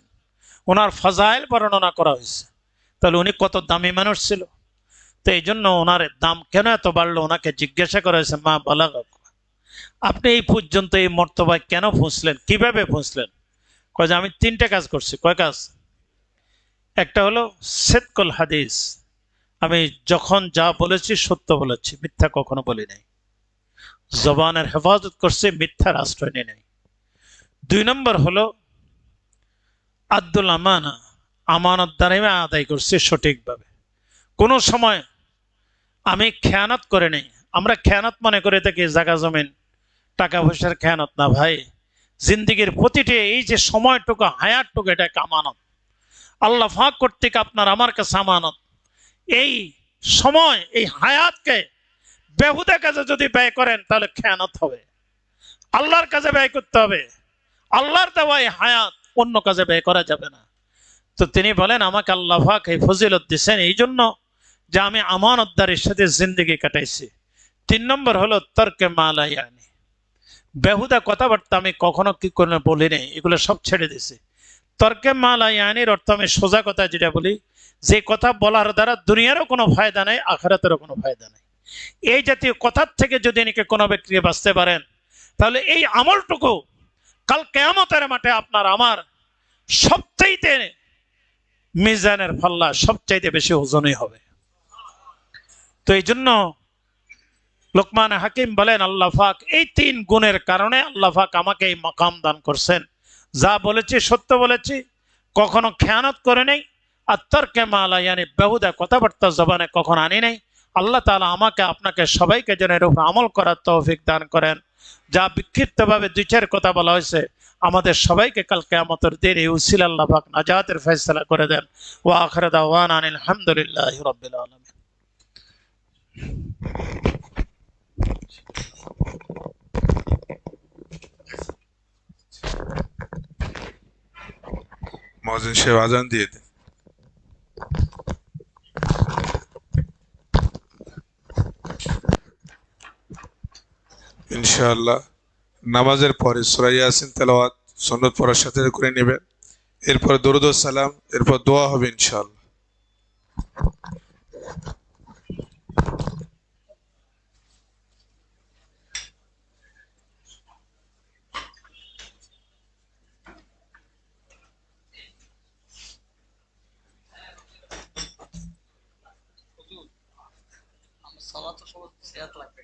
ওনার ফাজাইল বর্ণনা করা হয়েছে। তাহলে উনি কত দামি মানুষ ছিল। তো এই জন্য ওনার দাম কেন এত বাড়লো, ওনাকে জিজ্ঞাসা করা হয়েছে, মা বালাগ, আপনি এই পর্যন্ত এই মর্তবায় কেন পৌঁছলেন, কিভাবে পৌঁছলেন? কয় যে আমি 3টে কাজ করছি। কয় কাজ? একটা হলো সিদকুল হাদিস, আমি যখন যা বলেছি সত্য বলেছি, মিথ্যা কখনো বলি নাই। জবানের হেফাজত করছি, মিথ্যার আশ্রয় নেই নাই। 2 নম্বর হলো আব্দুল আমানা, আমানতদারি আদায় করছি সঠিকভাবে। কোনো সময় আমি খেয়ানত করে নেই। আমরা খেয়ানত মনে করে থাকি জায়গা জমিন টাকা পয়সার খেয়ানত, না ভাই। জিন্দিগির প্রতিটি এই যে সময়টুকু, হায়াতটুকু, এটা একটা আমানত। আল্লাহ পাক কর্তৃক আপনার আমার কাছে আমানত। এই সময়, এই হায়াতকে বেহুদা কাজে যদি ব্যয় করেন তাহলে খেয়ানত হবে। আল্লাহর কাজে ব্যয় করতে হবে। আল্লাহর দেওয়া এই হায়াত অন্য কাজে ব্যয় করা যাবে না। তো তিনি বলেন আমাকে আল্লাহ পাক এই ফজিলত দিচ্ছেন এই জন্য যে আমি আমানতদারির সাথে জিন্দেগি কাটাইছি। 3 নম্বর হলো তর্কে মালায়ানি, বেহুদা কথাবার্তা আমি কখনো কি করে বলি নাই, এগুলো সব ছেড়ে দিছি। তর্কে মালায়ানির অর্থ আমি সোজা কথা যেটা বলি, যে কথা বলার দ্বারা দুনিয়ারও কোনো ফায়দা নেই, আখিরাতেরও কোনো ফায়দা নেই। এই জাতীয় কথার থেকে যদি নাকি কোনো ব্যক্তি বাঁচতে পারেন, তাহলে এই আমলটুকু কাল কিয়ামতের মাঠে আপনার আমার সবচাইতে মিজানের পাল্লা সবচাইতে বেশি ওজনই হবে। তো এই জন্য লোকমান হাকিম বলেন আল্লাহ পাক এই 3 গুণের কারণে আল্লাহ পাক আমাকে এই মাকাম দান করছেন। যা বলেছি সত্য বলেছি, কখনো খেয়ানত করে নেই, আর তর্কে মালা ইয়ানি বেহুদা কথাবার্তা জবানে কখনো আনি নাই। আল্লাহ তাআলা আমাকে আপনাকে সবাইকে যেন এর উপর আমল করার তৌফিক দান করেন। যা বিক্ষিপ্তভাবে 2-4 কথা বলা হয়েছে, আমাদের সবাইকে কাল কিয়ামতের দিন এই উসিলা আল্লাহ পাক নাজাতের ফয়সালা করে দেন। ওয়া আখিরু দাওয়ানা আলহামদুলিল্লাহি রাব্বিল আলামিন। মুয়াজ্জিন সাহেব আজান দিয়ে দেন। ইনশাআল্লাহ নামাজের পরে সূরা ইয়াসিন তেলাওয়াত সুন্নত পড়ার সাথে করে নেবেন। এরপর দরুদ ও সালাম, এরপর দোয়া হবে ইনশাআল্লাহ। সালাত তো সবার সেহাত লাগবে।